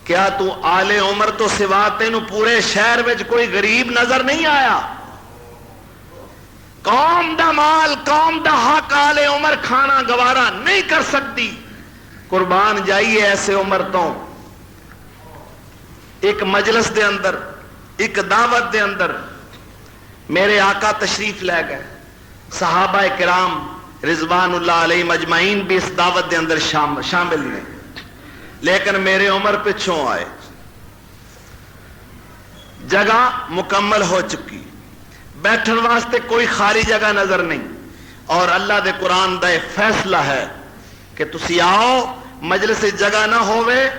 کیا تو آل عمر تو سوا تینوں پورے شہر وچ کوئی غریب نظر نہیں آیا؟ قوم دا مال قوم دا حق آل عمر کھانا گوارا نہیں کر سکتی. قربان جائیے ایسے عمر تو. ایک مجلس دے اندر ایک دعوت دے اندر میرے آقا تشریف لے گئے. صحابہ کرام رضوان اللہ علیہ مجمعین بھی اس دعوت دے اندر شامل ہیں, لیکن میرے عمر پچھوں آئے. جگہ مکمل ہو چکی, بیٹھن واسطے کوئی خالی جگہ نظر نہیں, اور اللہ دے قرآن دا فیصلہ ہے کہ تسی آؤ مجلس جگہ نہ ہوئے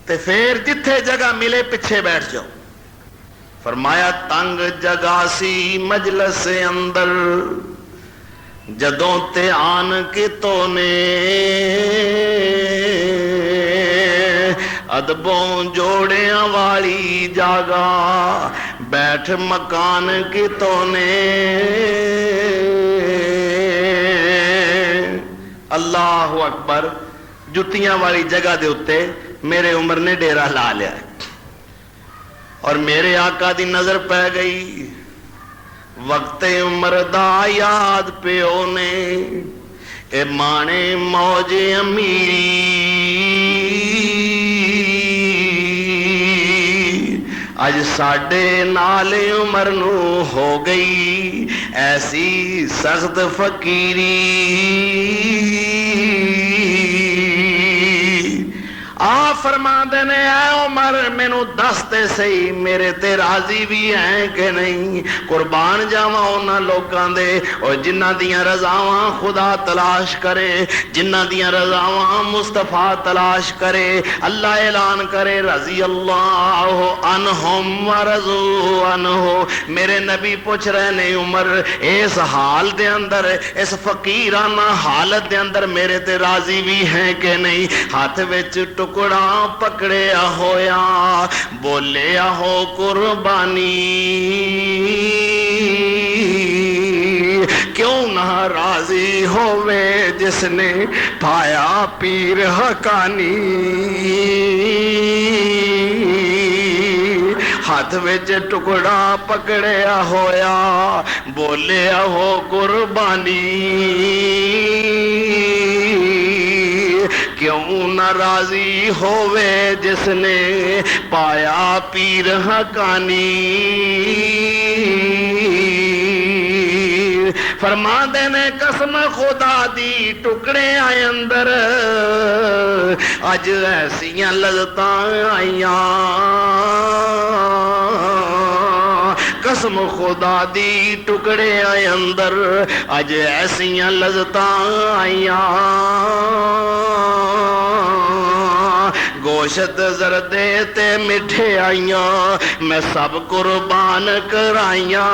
تے پھر جتھے جگہ ملے پیچھے بیٹھ جاؤ. فرمایا تنگ جگہ سی مجلس اندر جدوں تے آن کے تو نے ادبوں جوڑیاں والی جاگا بیٹھ مکان کی تو نے. اللہ اکبر. جتیاں والی جگہ دے اتے میرے عمر نے ڈیرا لا لیا اور میرے آقا دی نظر پہ گئی. وقت عمر دا یاد پیو نے اے مانے موج امیری اج ساڈے نال عمر نو ہو گئی ایسی سخت فقیری. آ فرما دینے اے عمر مینو دستے سہی میرے تے راضی بھی ہیں کہ نہیں. قربان جاواں انہاں لوکاں دے اور جنہاں دیاں رضاواں خدا تلاش کرے, جنہاں دیاں رضاواں مصطفیٰ تلاش کرے. اللہ اعلان کرے رضی اللہ عنہم ورضوا عنہ. میرے نبی پوچھ رہے نے عمر اس حال دے اندر اس فقیرانہ حالت دے اندر میرے تے راضی بھی ہیں کہ نہیں؟ ہاتھ وچ ٹکڑا پکڑیا ہویا بولیا ہو قربانی کیوں نہ راضی ہوئے جس نے پایا پیر حقانی. ہاتھ وچ ٹکڑا پکڑیا ہویا بولیا ہو قربانی کیوں نہ راضی ہوئے جس نے پایا پیر حقانی. فرما دینے قسم خدا دی ٹکڑے آئے اندر اج ایسیاں لذتاں آئیاں. قسم خدا دی ٹکڑے آئے اندر اج ایسیاں لذتاں آئیاں. گوشت زردے تے مٹھے آئیاں میں سب قربان کرائیاں.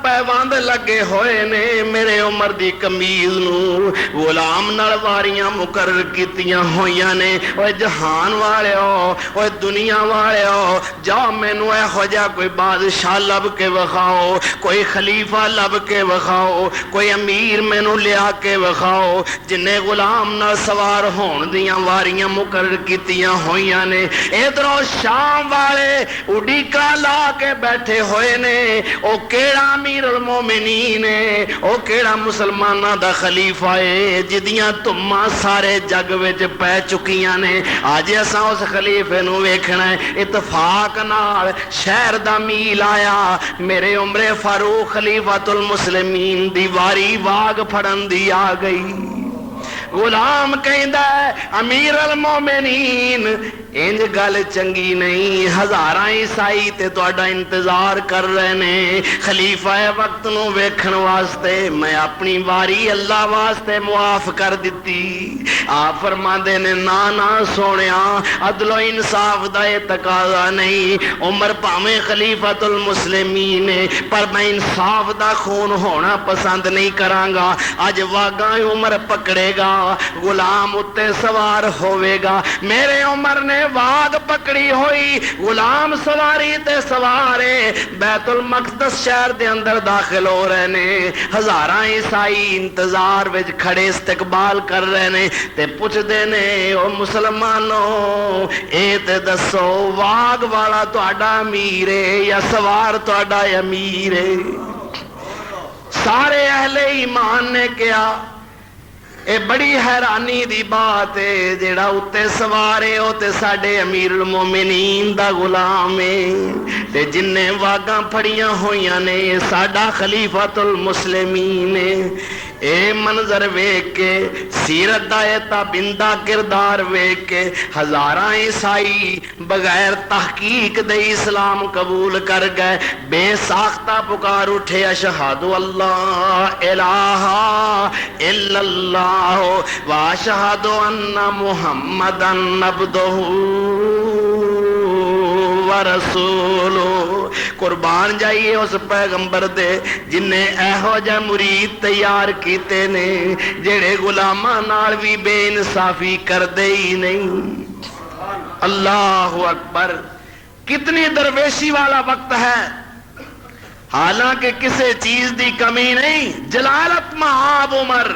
پیوند لگے ہوئے نے میرے عمر دی کمیز نو غلام نال واریاں مقرر کیتیاں ہوئیاں نے. اوے جہان والےو اوے دنیا والےو جاؤ مینوں ایہو جا کوئی بادشاہ لب کے وکھاؤ, کوئی خلیفہ لب کے وکھاؤ, کوئی امیر مینوں لیا کے وکھاؤ جن نے غلام نال سوار ہون دیاں واریاں مقرر کیتیاں ہوئیاں نے. ادھروں شام والے اڈیکا لا کے بیٹھے ہوئے نے. او کیڑا امیر المومنین ہے, او کیڑا مسلماناں دا خلیفہ ہے جدیاں تماں سارے جگ وچ پہ چکیاں نے. اج اساں اس خلیفے نو ویکھنا ہے. اتفاق نال شہر دا میل آیا, میرے عمر فاروق خلیفۃ المسلمین دی واری واگ پھڑن دی آ گئی. غلام کہندا ہے امیر المومنین انج گل چنگی نہیں, ہزاراں عیسائی تے تہاڈا انتظار کر رہے نے خلیفہ وقت نو ویکھن واسطے. میں اپنی واری اللہ واسطے معاف کر دتی. آپ فرماندے نے نا نا سونیا عدل و انصاف دا یہ تقاضا نہیں. عمر پاویں خلیفۃ المسلمین ہے پر میں انصاف دا خون ہونا پسند نہیں کراں گا. اج واگاں عمر پکڑے گا, غلام اتے سوار ہوئے گا. میرے عمر نے واگ پکڑی ہوئی, غلام سواری تے سوارے بیت المقدس شہر دے اندر داخل ہو رہے نے. ہزاراں عیسائی انتظار وچ کھڑے استقبال کر رہے نے تے پوچھ دے نے او مسلمانوں اے تے دسو واگ والا تہاڈا امیر ہے یا سوار تہاڈا امیر ہے؟ سارے اہل ایمان نے کیا اے بڑی حیرانی دی بات ہے, جیڑا اتے سوارے او تے ساڈے امیر المومنین دا غلام ہے تے جن نے واگاں پھڑیاں ہویاں نے ساڈا خلیفۃ المسلمین ہے. اے منظر ویکھ کے سیرت دا اے تابندہ کردار ویکھ کے ہزاراں عیسائی بغیر تحقیق دے اسلام قبول کر گئے. بے ساختہ پکار اٹھے اشہد اللہ الہ الا اللہ واشہد ان محمدن عبدہ ورسولو. قربان جائیے اس پیغمبر دے جن نے ایہو جا مرید تیار کیتے نے جڑے غلاماں نال بھی بے انصافی کر دے ہی نہیں. اللہ اکبر, کتنی درویشی والا وقت ہے, حالانکہ کسی چیز دی کمی نہیں. جلالت مآب عمر,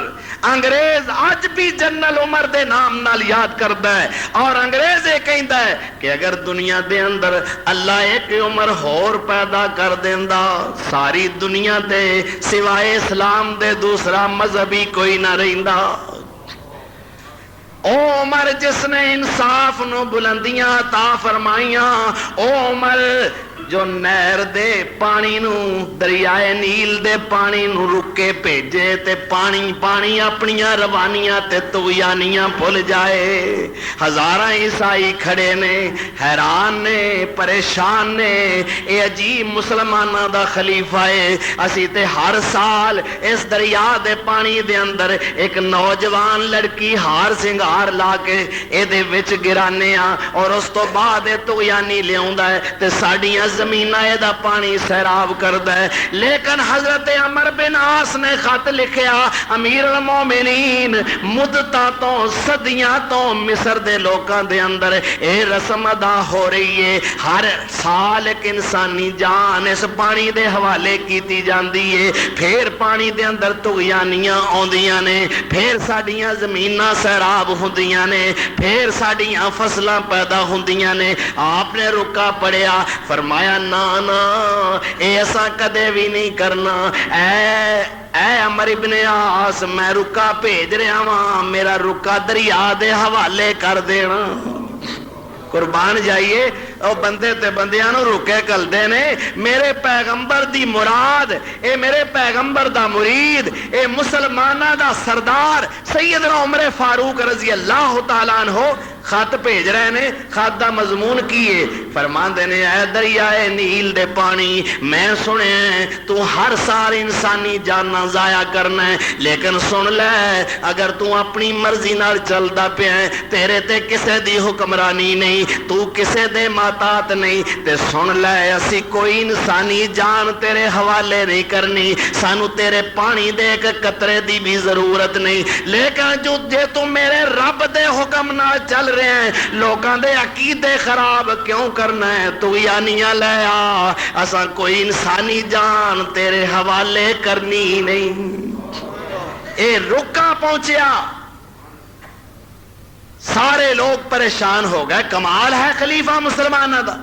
انگریز اج بھی جنرل عمر دے نام نال یاد کردا ہے اور انگریز یہ کہندا ہے کہ اگر دنیا دے اندر اللہ ایک عمر ہور پیدا کر دیندا ساری دنیا تے سوائے اسلام دے دوسرا مذہب ہی کوئی نہ رہندا. او عمر جس نے انصاف نو بلندیاں عطا فرمائیاں, او عمر جو نہر دے پانی نو دریائے نیل دے پانی نو رکے بھیجے تے پانی پانی اپنیاں روانیاں تے طغیانیاں بھول جائے. ہزاراں عیسائی کھڑے نے, حیران نے, پریشان نے. اے عجیب مسلماناں دا خلیفہ ہے. اسی تے ہر سال اس دریا دے پانی دے اندر ایک نوجوان لڑکی ہار سنگار لا کے اے دے وچ گرانے ہاں اور اس تو بعد اے طغیانی لیاوندا ہے تے ساڈیاں زمینہ دا پانی سیراب کردا ہے. لیکن حضرت عمر بن عاص نے خط لکھیا امیر المومنین مدتاں تو صدیاں تو مصر دے لوکاں دے اندر اے رسم ادا ہو رہی ہے, ہر سال ایک انسانی جان اس پانی دے حوالے کیتی جاندی ہے. پھر پانی دے اندر طغیانیاں آوندیاں نے, پھر ساڈیاں زمیناں سیراب ہوندیاں نے, پھر ساڈیاں فصلاں پیدا ہوندیاں نے. آپ نے رکا پڑیا, فرمایا نا نا اے ایسا کدے بھی نہیں کرنا. اے عمر ابن عاص میں رکا بھیج رہا ہاں, میرا رکا دریا دے حوالے کر دینا. قربان جائیے او بندے تے بندیاں نو رکے کلدے نے. میرے پیغمبر دی مراد, اے میرے پیغمبر دا مرید, اے مسلمانہ دا سردار سیدنا عمر فاروق رضی اللہ تعالیٰ عنہ خط بھیج رہے نے، خط دا مضمون کی ہے؟ فرماندے نے اے دریائے نیل دے پانی، میں سنیا تو ہر سال انسانی جاناں ضائع کرنا ہے، لیکن سن لے اگر تو اپنی مرضی نال چلدا پیا ہے، تیرے تے کسے دی حکمرانی نہیں، تو کسے دے محتاط نہیں، تے سن لے اسی کوئی انسانی جان تیرے حوالے نہیں کرنی، سانو تیرے پانی دے ایک قطرے دی بھی ضرورت نہیں، لیکن جو جے تو میرے رب دے حکم نال چل رہے ہیں، لوکاں دے عقیدے خراب کیوں کرنا ہے؟ تو یانیاں لے آ، اساں کوئی انسانی جان تیرے حوالے کرنی نہیں۔ اے رکا پہنچیا، سارے لوگ پریشان ہو گئے، کمال ہے خلیفہ مسلمانہ دا۔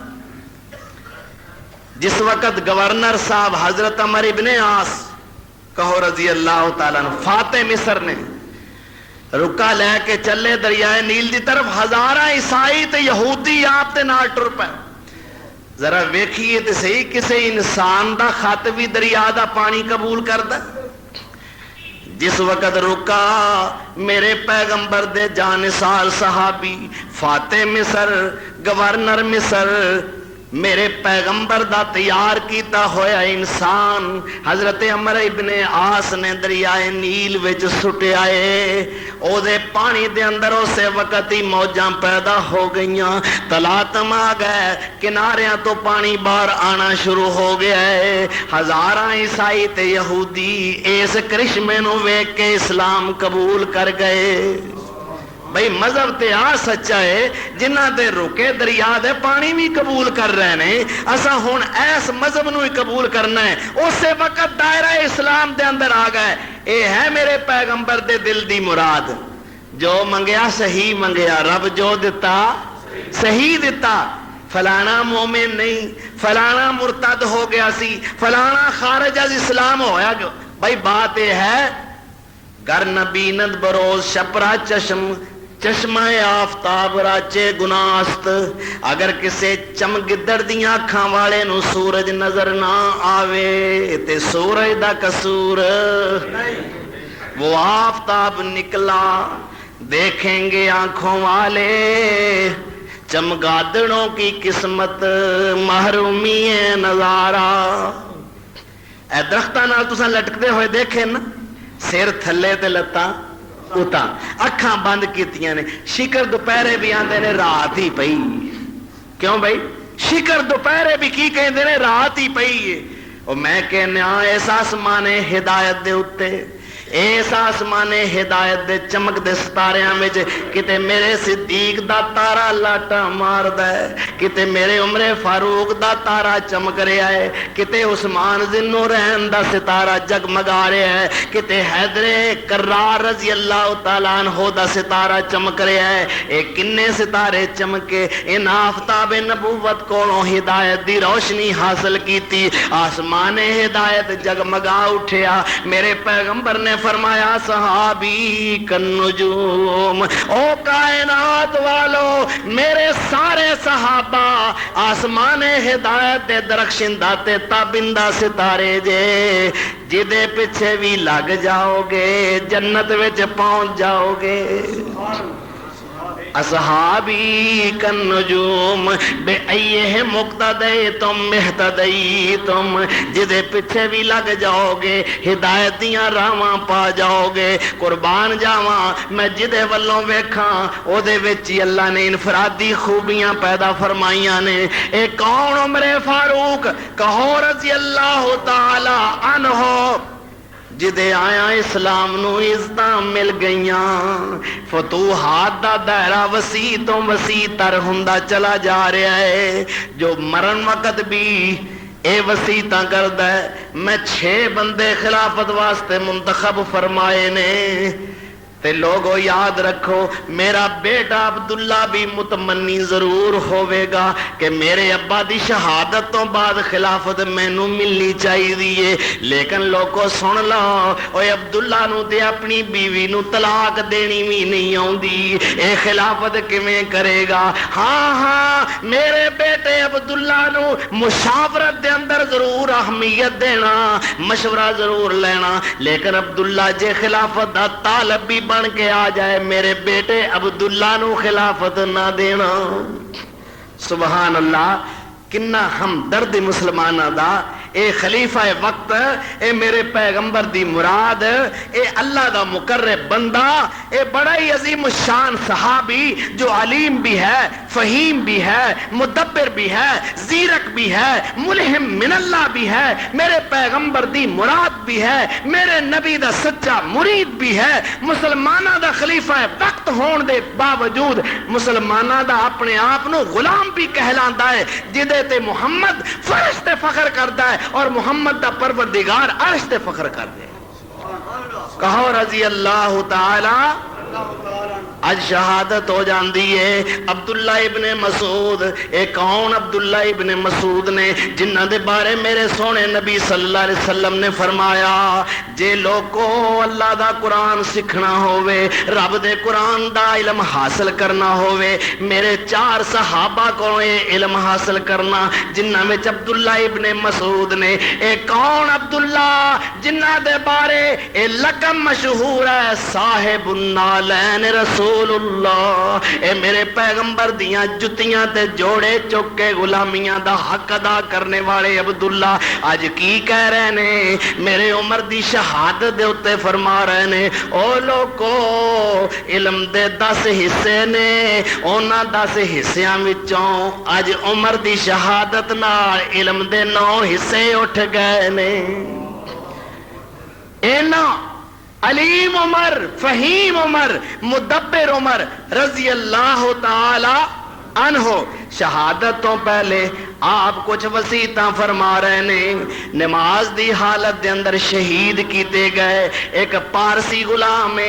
جس وقت گورنر صاحب حضرت عمر ابن عاص کہو رضی اللہ تعالیٰ عنہ فاتح مصر نے رکا لے کے چلے دریائے نیل دی طرف، ہزارہ عیسائی تے یہودی آپ تے نال ٹر پے۔ ذرا ویکھیے تے صحیح کسے انسان دا خط بھی دریا دا پانی قبول کردا؟ جس وقت رکا میرے پیغمبر دے جانثار صحابی فاتح مصر گورنر مصر میرے پیغمبر دا تیار کیتا ہویا انسان حضرت عمر ابن عاص نے دریائے نیل وچ سٹے آئے، او دے پانی دے اندر اسے وقت ہی موجاں پیدا ہو گئیاں، تلاطم آ گئے، کناریاں تو پانی باہر آنا شروع ہو گیا ہے۔ ہزاراں عیسائی تے یہودی اس کرشمے نو ویکھ کے اسلام قبول کر گئے۔ بھئی مذہب تے آ سچا ہے، جنہ دے رکے دریا دے پانی بھی قبول کر رہے ہیں، اسا ہن ایس مذہب نو ہی قبول کرنا ہے۔ اسی وقت دائرہ اسلام دے اندر آ گئے، اے ہے میرے پیغمبر دے دل دی مراد، جو منگیا صحیح منگیا، رب جو دتا صحیح دتا، فلانا مومن نہیں، فلانا مرتد ہو گیا سی، فلانا خارج از اسلام ہویا جو۔ بھئی بات یہ ہے گر نبیند بروز شپرا چشم چشمہ آفتاب راچے گناست، اگر کسے چمگدڑ دیاں اکھاں والے نو سورج نظر نہ آوے تے سورج دا قصور، وہ آفتاب نکلا دیکھیں گے آنکھوں والے، چمگادڑوں کی قسمت محرومی ہے نظارہ۔ اے درختاں نال تساں لٹکدے ہوئے دیکھے نا، سر تھلے تے لتاں اُتاں، اکھاں بند کیتیاں نے، شکر دوپہرے بھی آندے نے رات ہی پئی، کیوں بھائی شکر دوپہرے بھی کی کہندے نے رات ہی پئی ہے۔ اور میں کہنا اس آسمان ہدایت دے اُتے، اس آسمان ہدایت دے چمک دے ستاریاں وچ کتے میرے صدیق دا تارا لاٹا ماردا ہے، کتے میرے عمر فاروق دا تارا چمک رہا ہے، کتے عثمان ذوالنورین دا ستارہ جگمگا رہا ہے، کتے حیدر کرار رضی اللہ تعالیٰ عنہ دا ستارہ چمک رہا ہے۔ اے کنے ستارے چمکے، ان آفتاب نبوت کولوں ہدایت دی روشنی حاصل کیتی، آسمان ہدایت جگمگا اٹھیا۔ میرے پیغمبر نے فرمایا صحابی کن نجوم، او کائنات والو میرے سارے صحابہ آسمان ہدایت دے درخشندہ تے تابندہ ستارے جے، جدے پیچھے بھی لگ جاؤ گے جنت وچ پہنچ جاؤ گے۔ اصحابی کن نجوم بے ایہ مقتدیتم اہتدیتم، جدے پیچھے بھی لگ جاؤ گے ہدایت دیاں راواں پا جاؤ گے۔ قربان جاواں میں جدے والوں ویکھاں او دے وچ ہی اللہ نے انفرادی خوبیاں پیدا فرمائیاں نے۔ اے کون عمر فاروق کہو رضی اللہ تعالی عنہ، جدے آیا اسلام نو عزتاں مل گئیاں، فتوحات دا دائرہ وسیع تو وسیع تر ہوندا چلا جا رہا ہے، جو مرن وقت بھی اے وسیعتاں کردا ہے۔ میں 6 بندے خلافت واسطے منتخب فرمائے نے، تے لوگو یاد رکھو میرا بیٹا عبداللہ بھی متمنی ضرور ہوئے گا کہ میرے ابا دی شہادت تو بعد خلافت مینوں ملنی چاہیے، لیکن لوگو سن لو اوے عبداللہ نو تے اپنی بیوی نو طلاق دینی بھی نہیں آوندی، اے خلافت کیویں کرے گا؟ ہاں ہاں میرے بیٹے عبداللہ نو مشاورت دے اندر ضرور اہمیت دینا، مشورہ ضرور لینا، لیکن عبداللہ جے خلافت دا طالب بھی بن کے آ جائے میرے بیٹے عبداللہ نو خلافت نہ دینا. سبحان اللہ. کنا ہمدرد مسلمانہ دا. اے خلیفہ وقت، اے میرے پیغمبر دی مراد، اے اللہ دا مقرب بندہ، اے بڑا ہی عظیم الشان صحابی جو علیم بھی ہے، فہیم بھی ہے، مدبر بھی ہے، زیرک بھی ہے، ملہم من اللہ بھی ہے، میرے پیغمبر دی مراد بھی ہے، میرے نبی دا سچا مرید بھی ہے، مسلمانہ دا خلیفہ وقت ہون دے باوجود مسلمانہ دا اپنے آپ نو غلام بھی کہلاندا ہے، جدے تے محمد فرش تے فخر کردا ہے اور محمد دا پروردگار عرش تے فخر کر دے. کہو رضی اللہ تعالی. اج شہادت ہو جاندی ہے. عبداللہ ابن مسعود. اے کون عبداللہ ابن مسعود نے جنہ دے بارے میرے سونے نبی صلی اللہ علیہ وسلم نے فرمایا جے لوگو اللہ دا قرآن سکھنا ہووے، رب دے قرآن دا علم حاصل کرنا ہووے، میرے 4 صحابہ کو علم حاصل کرنا جنہ میں عبداللہ ابن مسعود نے. اے کون عبداللہ جنہ دے بارے اے لقب مشہور ہے صاحب النالین رسول اللہ. اے میرے پیغمبر دیاں جتیاں تے جوڑے چک کے غلامیاں دا حق ادا کرنے والے عبداللہ آج کی کہہ رہے نے؟ میرے عمر دی شہادت دے اتے فرما رہے نے او لوگو علم دے 10 حصے نے، اونا 10 حصیاں وچوں آج عمر دی شہادت نال علم دے 9 حصے اٹھ گئے نے. اینا علیم عمر، فہیم عمر، مدبر عمر رضی اللہ تعالی عنہ شہادت تو پہلے آپ کچھ وصیتاں فرما رہے نے. نماز دی حالت دے اندر شہید کیتے گئے ایک پارسی غلام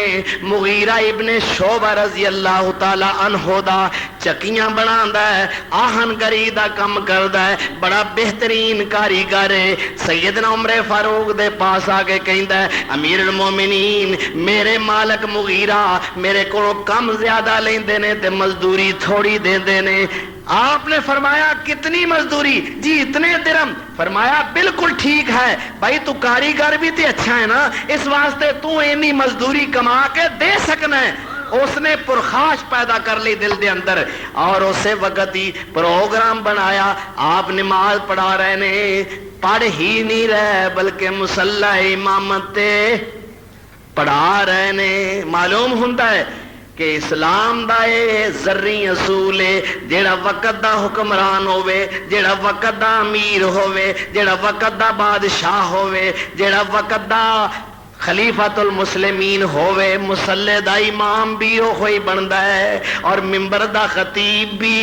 مغیرہ ابن شعبہ رضی اللہ تعالی عنہ دا چکیاں بناندا ہے، آہن گری دا کم کردا ہے، بڑا بہترین کاریگر ہے. سیدنا عمر فاروق دے پاس آ کے کہندا ہے امیر المومنین میرے مالک مغیرہ میرے کو کم زیادہ لیندے نے تے مزدوری تھوڑی دیندے نے. آپ نے فرمایا کتنی مزدوری؟ جی اتنے درم. فرمایا بالکل ٹھیک ہے بھائی، تو کاریگر بھی تے اچھا ہے نا، اس واسطے تو اینی مزدوری کما کے دے سکنا ہے. اس نے پرخاش پیدا کر لی دل دے اندر اور اسے وقت ہی پروگرام بنایا. آپ نماز پڑھا رہے نے، پڑھ ہی نہیں رہے بلکہ مصلی امامت پڑھا رہے نے. معلوم ہوتا ہے کہ اسلام دا اے ذری اصول ہے جیڑا وقت دا حکمران ہووے، جیڑا وقت دا امیر ہووے، جیڑا وقت دا بادشاہ ہووے، جیڑا وقت دا خلیفۃ المسلمین ہووے، مصلی دا امام بھی اوہی بندا ہے اور منبر دا خطیب بھی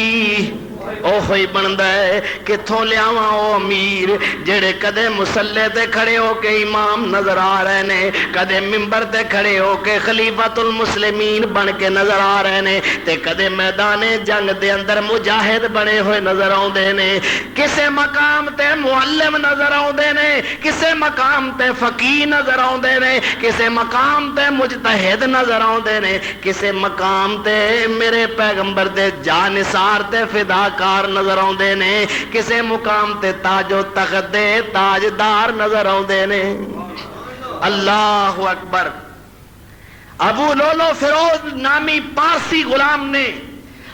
اوہی بندا ہے. کتھوں لیاواں او امیر جڑے کدے مصلی تے کھڑے ہو کے امام نظر آ رہے نے، کدے منبر تے کھڑے ہو کے خلیفۃ المسلمین بن کے نظر آ رہے نے، تے کدے میدان جنگ دے اندر مجاہد بنے ہوئے نظر آوندے نے. کسے مقام تے معلم نظر آوندے نے، کسے مقام تے فقیہ نظر آوندے نے، کسے مقام تے مجتہد نظر آوندے نے، کسے مقام تے میرے پیغمبر دے جانثار تے فدا کار نظر آوندے نے، کسے مقام تے تاج و تخت دے تاجدار نظر آوندے نے. اللہ اکبر. ابو لولو فیروز نامی پارسی غلام نے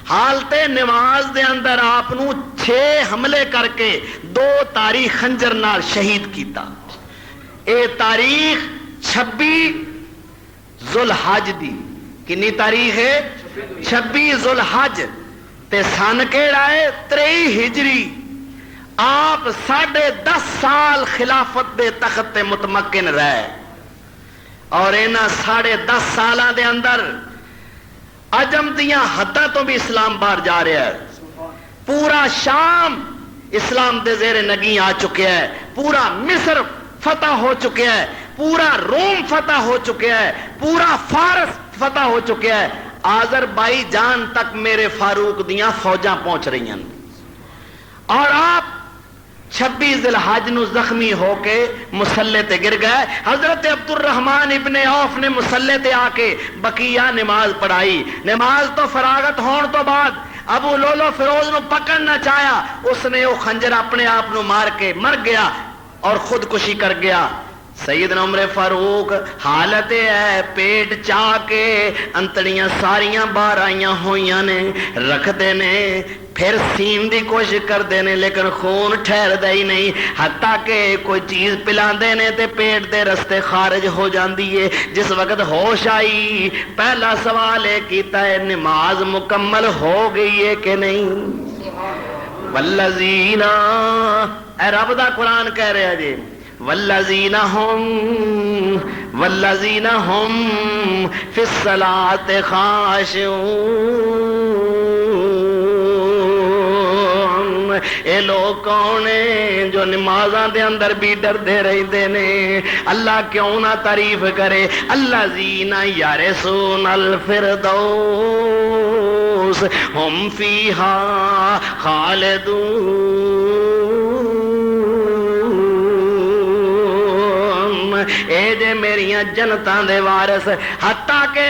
حالت نماز دے اندر آپ نو 6 حملے کر کے 2 تاریخ خنجر نال شہید کیتا. اے تاریخ 26 ذوالحج دی. کنی تاریخ ہے؟ 26 ذوالحج تے سن کیڑا ہے 23 ہجری. آپ 10.5 سال خلافت دے تخت تے متمکن رہے اور انہاں 10.5 سالاں دے اندر عجم دیاں حداں تو بھی اسلام باہر جا رہا ہے. پورا شام اسلام دے زیر نگیں آ چکا ہے، پورا مصر فتح ہو چکا ہے، پورا روم فتح ہو چکا ہے، پورا فارس فتح ہو چکا ہے. آذربائی جان تک میرے فاروق دیاں فوجاں پہنچ رہی ہیں اور آپ 26 ذوالحج نو زخمی ہو کے مصلی تے گر گئے. حضرت عبد الرحمن ابن عوف نے مصلی تے آ کے بقیہ نماز پڑھائی. نماز تو فراغت ہون تو بعد ابو لولو فیروز نو پکڑنا چاہیا، اس نے وہ خنجر اپنے آپ نو مار کے مر گیا اور خودکشی کر گیا. سیدنا عمر فاروق حالت ہے پیٹ چاہ کے انتڑیاں ساریاں باہر آئیاں ہوئیاں نے رکھتے نے پھر سین دی کوشش کرتے ہیں لیکن خون ٹھہردا ہی نہیں حتیٰ کہ کوئی چیز پلاندے نے تے پیٹ دے رستے خارج ہو جاندی ہے. جس وقت ہوش آئی پہلا سوال یہ کیتا ہے نماز مکمل ہو گئی ہے کہ نہیں؟ والذین اے رب دا قرآن کہہ رہا جی والذین ہم فی الصلاۃ خاشعون. اے لوگ کون ہیں جو نمازاں دے اندر بھی ڈردے رہتے نے؟ اللہ کیوں نہ تعریف کرے الذین یرثون الفردوس ہم فیہا خالدون. اے جے میریاں جنتاں دے وارث. حتیٰ کہ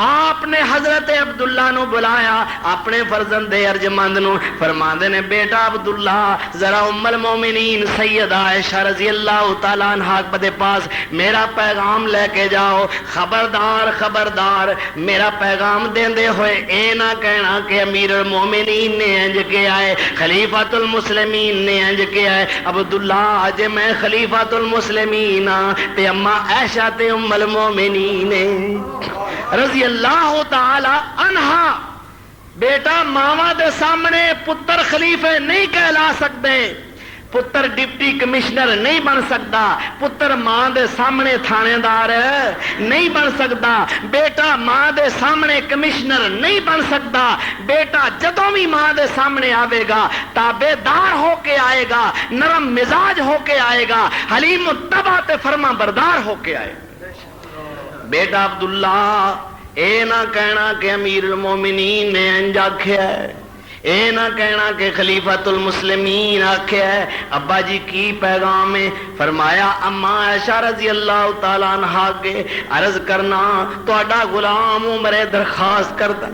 آپ نے حضرت عبداللہ نو بلایا اپنے فرزند ارجمند نو فرماندے نے بیٹا عبداللہ ذرا ام المومنین سیدہ عائشہ رضی اللہ تعالیٰ عنہا کے پاس میرا پیغام لے کے جاؤ. خبردار خبردار میرا پیغام دیندے ہوئے اے نہ کہنا کہ امیر المومنین نے انج کے آئے خلیفۃ المسلمین نے انج کے آئے. عبداللہ جے میں خلیفۃ المسلمین تے اما عائشہ تے ام المومنین رضی اللہ تعالی عنہا بیٹا ماما دے سامنے پتر خلیفے نہیں کہلا سکتے پتر ڈپٹی کمشنر نہیں بن سکتا پتر ماں دے سامنے تھانے دار نہیں بن سکتا بیٹا ماں دے سامنے کمشنر نہیں بن سکتا بیٹا جدوں بھی ماں دے سامنے آئے گا تابع دار ہو کے آئے گا نرم مزاج ہو کے آئے گا حلیم متبع تے فرما بردار ہو کے آئے گا. بیٹا عبداللہ اے نہ کہنا کہ امیر المومنین نے انج آکھیا ہے اے نہ کہنا کہ خلیفۃ المسلمین آکھیا ہے. ابا جی کی پیغام ہے؟ فرمایا اما عائشہ رضی اللہ تعالیٰ عنہا کے عرض کرنا تہاڈا غلام عمر درخواست کرتا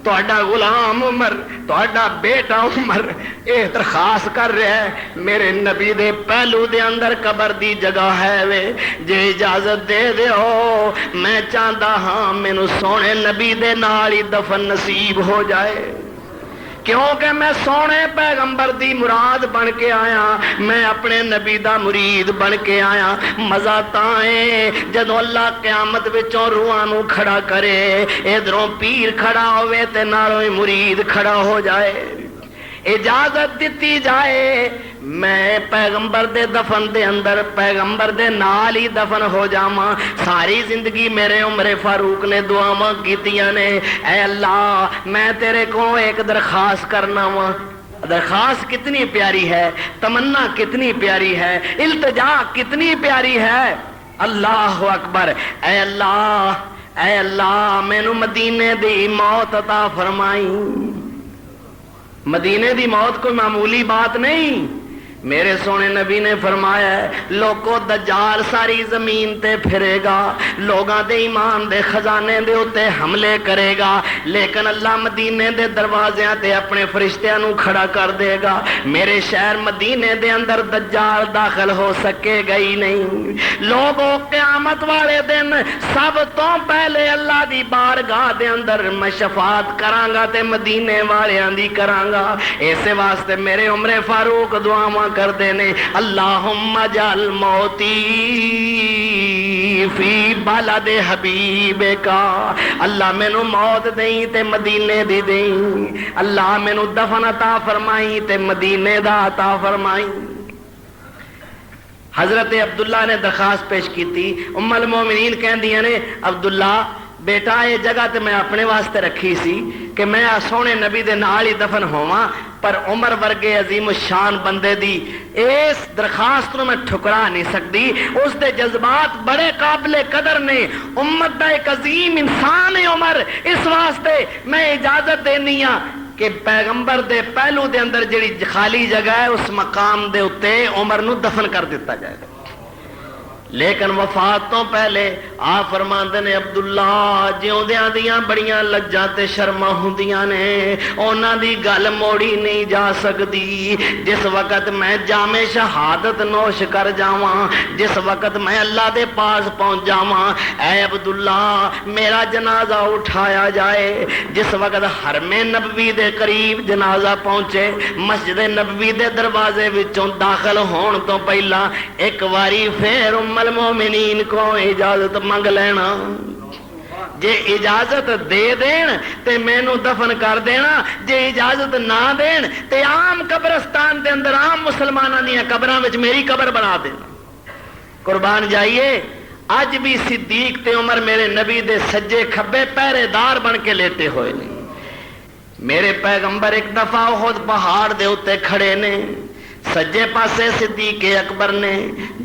تہاڈا غلام عمر تہاڈا بیٹا عمر اے درخواست کر رہا ہے میرے نبی دے پہلو دے اندر قبر دی جگہ ہے وے جے اجازت دے دیو میں چاہتا ہاں مینوں سونے نبی دے نال ہی دفن نصیب ہو جائے کیونکہ میں سونے پیغمبر دی مراد بن کے آیا میں اپنے نبی دا مرید بن کے آیا. مزہ تائیں جدو اللہ قیامت وچوں روحاں نو کھڑا کرے ادھروں پیر کھڑا ہوئے تے نالوں مرید کھڑا ہو جائے. اجازت دیتی جائے میں پیغمبر دے دفن دے اندر پیغمبر دے نال ہی دفن ہو جاواں. ساری زندگی میرے عمر فاروق نے دعاواں کیتیاں نے اے اللہ میں تیرے کو ایک درخواست کرنا وا. درخواست کتنی پیاری ہے تمنا کتنی پیاری ہے التجا کتنی پیاری ہے. اللہ اکبر. اے اللہ مینوں مدینے دی موت عطا فرمائی. مدینے دی موت کوئی معمولی بات نہیں. میرے سونے نبی نے فرمایا ہے لوگوں دجال ساری زمین تے پھرے گا لوگاں دے ایمان دے خزانے دے اتے حملے کرے گا لیکن اللہ مدینے دے دروازیاں تے اپنے فرشتیاں نو کھڑا کر دے گا. میرے شہر مدینے دے اندر دجال داخل ہو سکے گا ہی نہیں. لوگوں قیامت والے دن سب تو پہلے اللہ دی بارگاہ دے اندر میں شفاعت کراں گا تے مدینے والیاں دی کراں گا. اسے واسطے میرے عمر فاروق دعاواں کر دینے اللہم جعل موتی فی بلد حبیب کا. اللہ مینوں موت دیں تے مدینے دی دیں. اللہ مینوں دفن عطا فرمائی تے مدینے دا عطا فرمائی. حضرت عبداللہ نے درخواست پیش کی تھی. ام المومنین کہندیاں نے عبداللہ بیٹا یہ جگہ تے میں اپنے واسطے رکھی سی کہ میں سونے نبی دے نال ہی دفن ہوواں پر عمر ورگے عظیم الشان بندے دی اس درخواست نو میں ٹھکرا نہیں سکتی. اس دے جذبات بڑے قابل قدر نے. امت دا ایک عظیم انسان ہے عمر. اس واسطے میں اجازت دینی ہاں کہ پیغمبر دے پہلو دے اندر جڑی خالی جگہ ہے اس مقام دے اتے عمر نو دفن کر دیتا جائے. لیکن وفات تو پہلے آپ فرماندے نے عبداللہ جیوندیاں دیاں بڑیاں لجاں تے شرماں ہوندیاں نے انہاں دی گل موڑی نہیں جا سکتی. جس وقت میں جام شہادت نوش کر جاواں جس وقت میں اللہ دے پاس پہنچ جاواں اے عبداللہ میرا جنازہ اٹھایا جائے. جس وقت حرم نبوی دے قریب جنازہ پہنچے مسجد نبوی دے دروازے وچوں داخل ہون تو پہلا ایک واری پھر المومنین کو اجازت منگ لینا. جے اجازت دے دین تے مینوں دفن کر دینا جے اجازت نہ دین تے عام قبرستان دے اندر عام مسلماناں دیاں قبراں وچ میری قبر بنا دینا. قربان جائیے اج بھی صدیق تے عمر میرے نبی دے سجے کھبے پہرے دار بن کے لیٹے ہوئے نے. میرے پیغمبر ایک دفعہ احد پہاڑ دے اوتے کھڑے نے سجے پاسے صدیق اکبر نے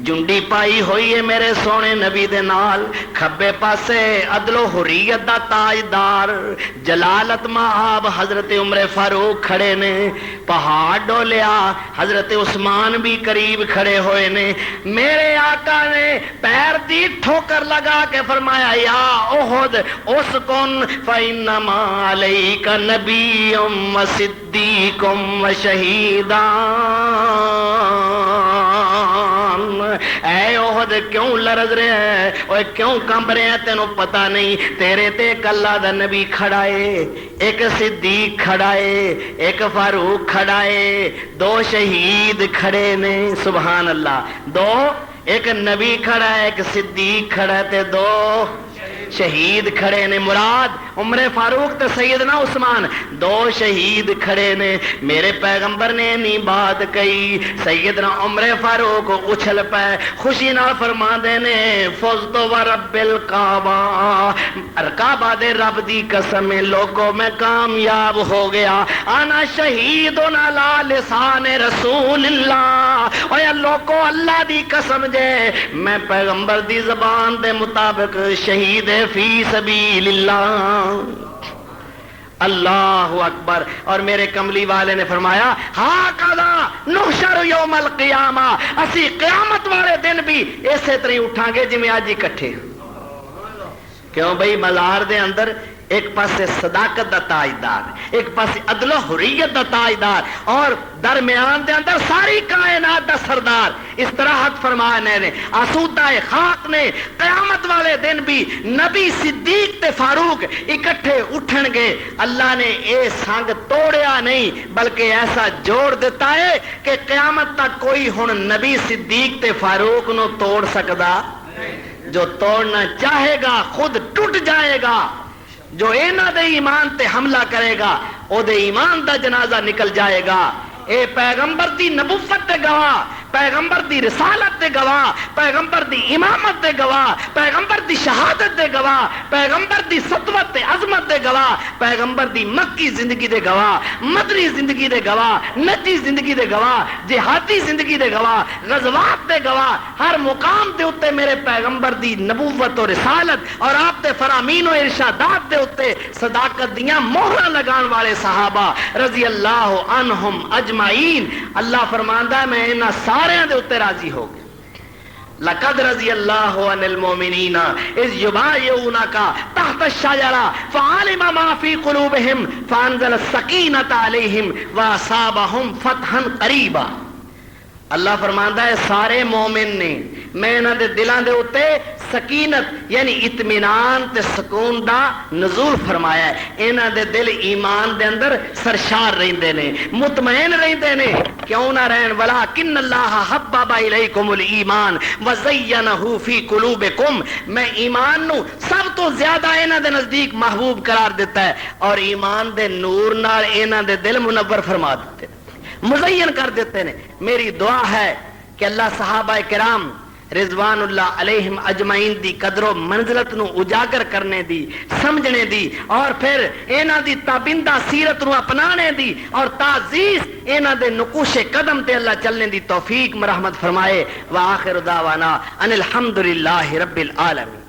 جنڈی پائی ہوئی ہے میرے سونے نبی دے نال کھبے پاسے عدل و حریت دا تاجدار جلالت مآب حضرت عمر فاروق کھڑے نے. پہاڑ ڈولیا حضرت عثمان بھی قریب کھڑے ہوئے نے. میرے آقا نے پیر دی ٹھوکر لگا کے فرمایا یا احد اسکن فإنما علیک نبی و صدیق و شہیدان. اے احد کیوں لرز رہے ہیں اور کیوں کمب رہے ہیں تینوں پتہ نہیں تیرے تے ایک اللہ دا نبی کھڑا ہے ایک صدیق کھڑا ہے ایک فاروق کھڑا ہے دو شہید کھڑے نے. سبحان اللہ. دو ایک نبی کھڑا ہے ایک صدیق کھڑا ہے تے دو شہید کھڑے نے. مراد عمر فاروق تے سیدنا عثمان دو شہید کھڑے نے. میرے پیغمبر نے نہیں بات کہی سیدنا عمر فاروق اچھل پے خوشی نال فرما دے نے فزت و رب الکعبہ کعبہ دے رب دی قسم لوگوں میں کامیاب ہو گیا. انا شہید علی لسان رسول اللہ اوے لوگوں اللہ دی قسم جے میں پیغمبر دی زبان دے مطابق شہید فی سبیل اللہ. اللہ اکبر. اور میرے کملی والے نے فرمایا ہاکذا نحشر یوم القیامہ اسی قیامت والے دن بھی اسی طرح اٹھاں گے جی میں آج اکٹھے. کیوں بھئی مزار دے اندر ایک پاسے صداقت دا تاجدار ایک پاسے عدل و حریت دا تاجدار اور درمیان دے اندر ساری کائنات دا سردار. استراحت فرمایا نے آسودہ خاک نے قیامت والے دن بھی نبی صدیق تے فاروق اکٹھے اٹھن گے. اللہ نے اے سنگ توڑیا نہیں بلکہ ایسا جوڑ دیتا ہے کہ قیامت تک کوئی ہن نبی صدیق تے فاروق نو توڑ سکدا. جو توڑنا چاہے گا خود ٹوٹ جائے گا. جو اینا دے ایمان تے حملہ کرے گا او دے ایمان دا جنازہ نکل جائے گا. اے پیغمبر دی نبوت دے گواہ پیغمبر دی رسالت دے گواہ پیغمبر دی امامت دے گواہ پیغمبر دی شہادت دے گواہ پیغمبر دی سطوت تے عظمت دے گواہ پیغمبر دی مکی زندگی دے گواہ مدنی زندگی دے گواہ نجی زندگی دے گواہ جہادی زندگی دے گواہ غزوات دے گواہ ہر مقام دے اتے میرے پیغمبر دی نبوت و رسالت اور آپ دے فرامین و ارشادات دے اتے صداقت دیاں مہرہ لگان والے صحابہ رضی اللہ عنہم اجمعین. اللہ فرماندہ ہے میں انہاں سارے دے اتے راضی ہو گئے. لقد رضی اللہ عن المومنین اذ یبایعونک تحت الشجرہ فعلم ما فی قلوبہم فانزل السکینۃ علیہم واصابہم فتحا قریبا. اللہ فرماندا ہے سارے مومن نے میں انہاں دے دلاں دے اوتے سکینت یعنی اطمینان تے سکون دا نزول فرمایا ہے. انہاں دے دل ایمان دے اندر سرشار رہندے نے مطمئن رہندے نے. کیوں نہ رہن ولکن اللہ حبب الیکم الایمان وزینہ فی قلوبکم. میں ایمان نو سب تو زیادہ انہاں دے نزدیک محبوب قرار دیتا ہے اور ایمان دے نور نال انہاں دے دل منور فرما دیتے مزین کر دیتے ہیں. میری دعا ہے کہ اللہ صحابہ کرام رضوان اللہ علیہم اجمعین دی قدر و منزلت نو اجاگر کرنے دی سمجھنے دی اور پھر اینا دی تابندہ سیرت نو اپنانے دی اور تعزیز اینا دے نقوش قدم تے اللہ چلنے دی توفیق مرحمت فرمائے. وآخر دعوانا ان الحمدللہ رب العالمین.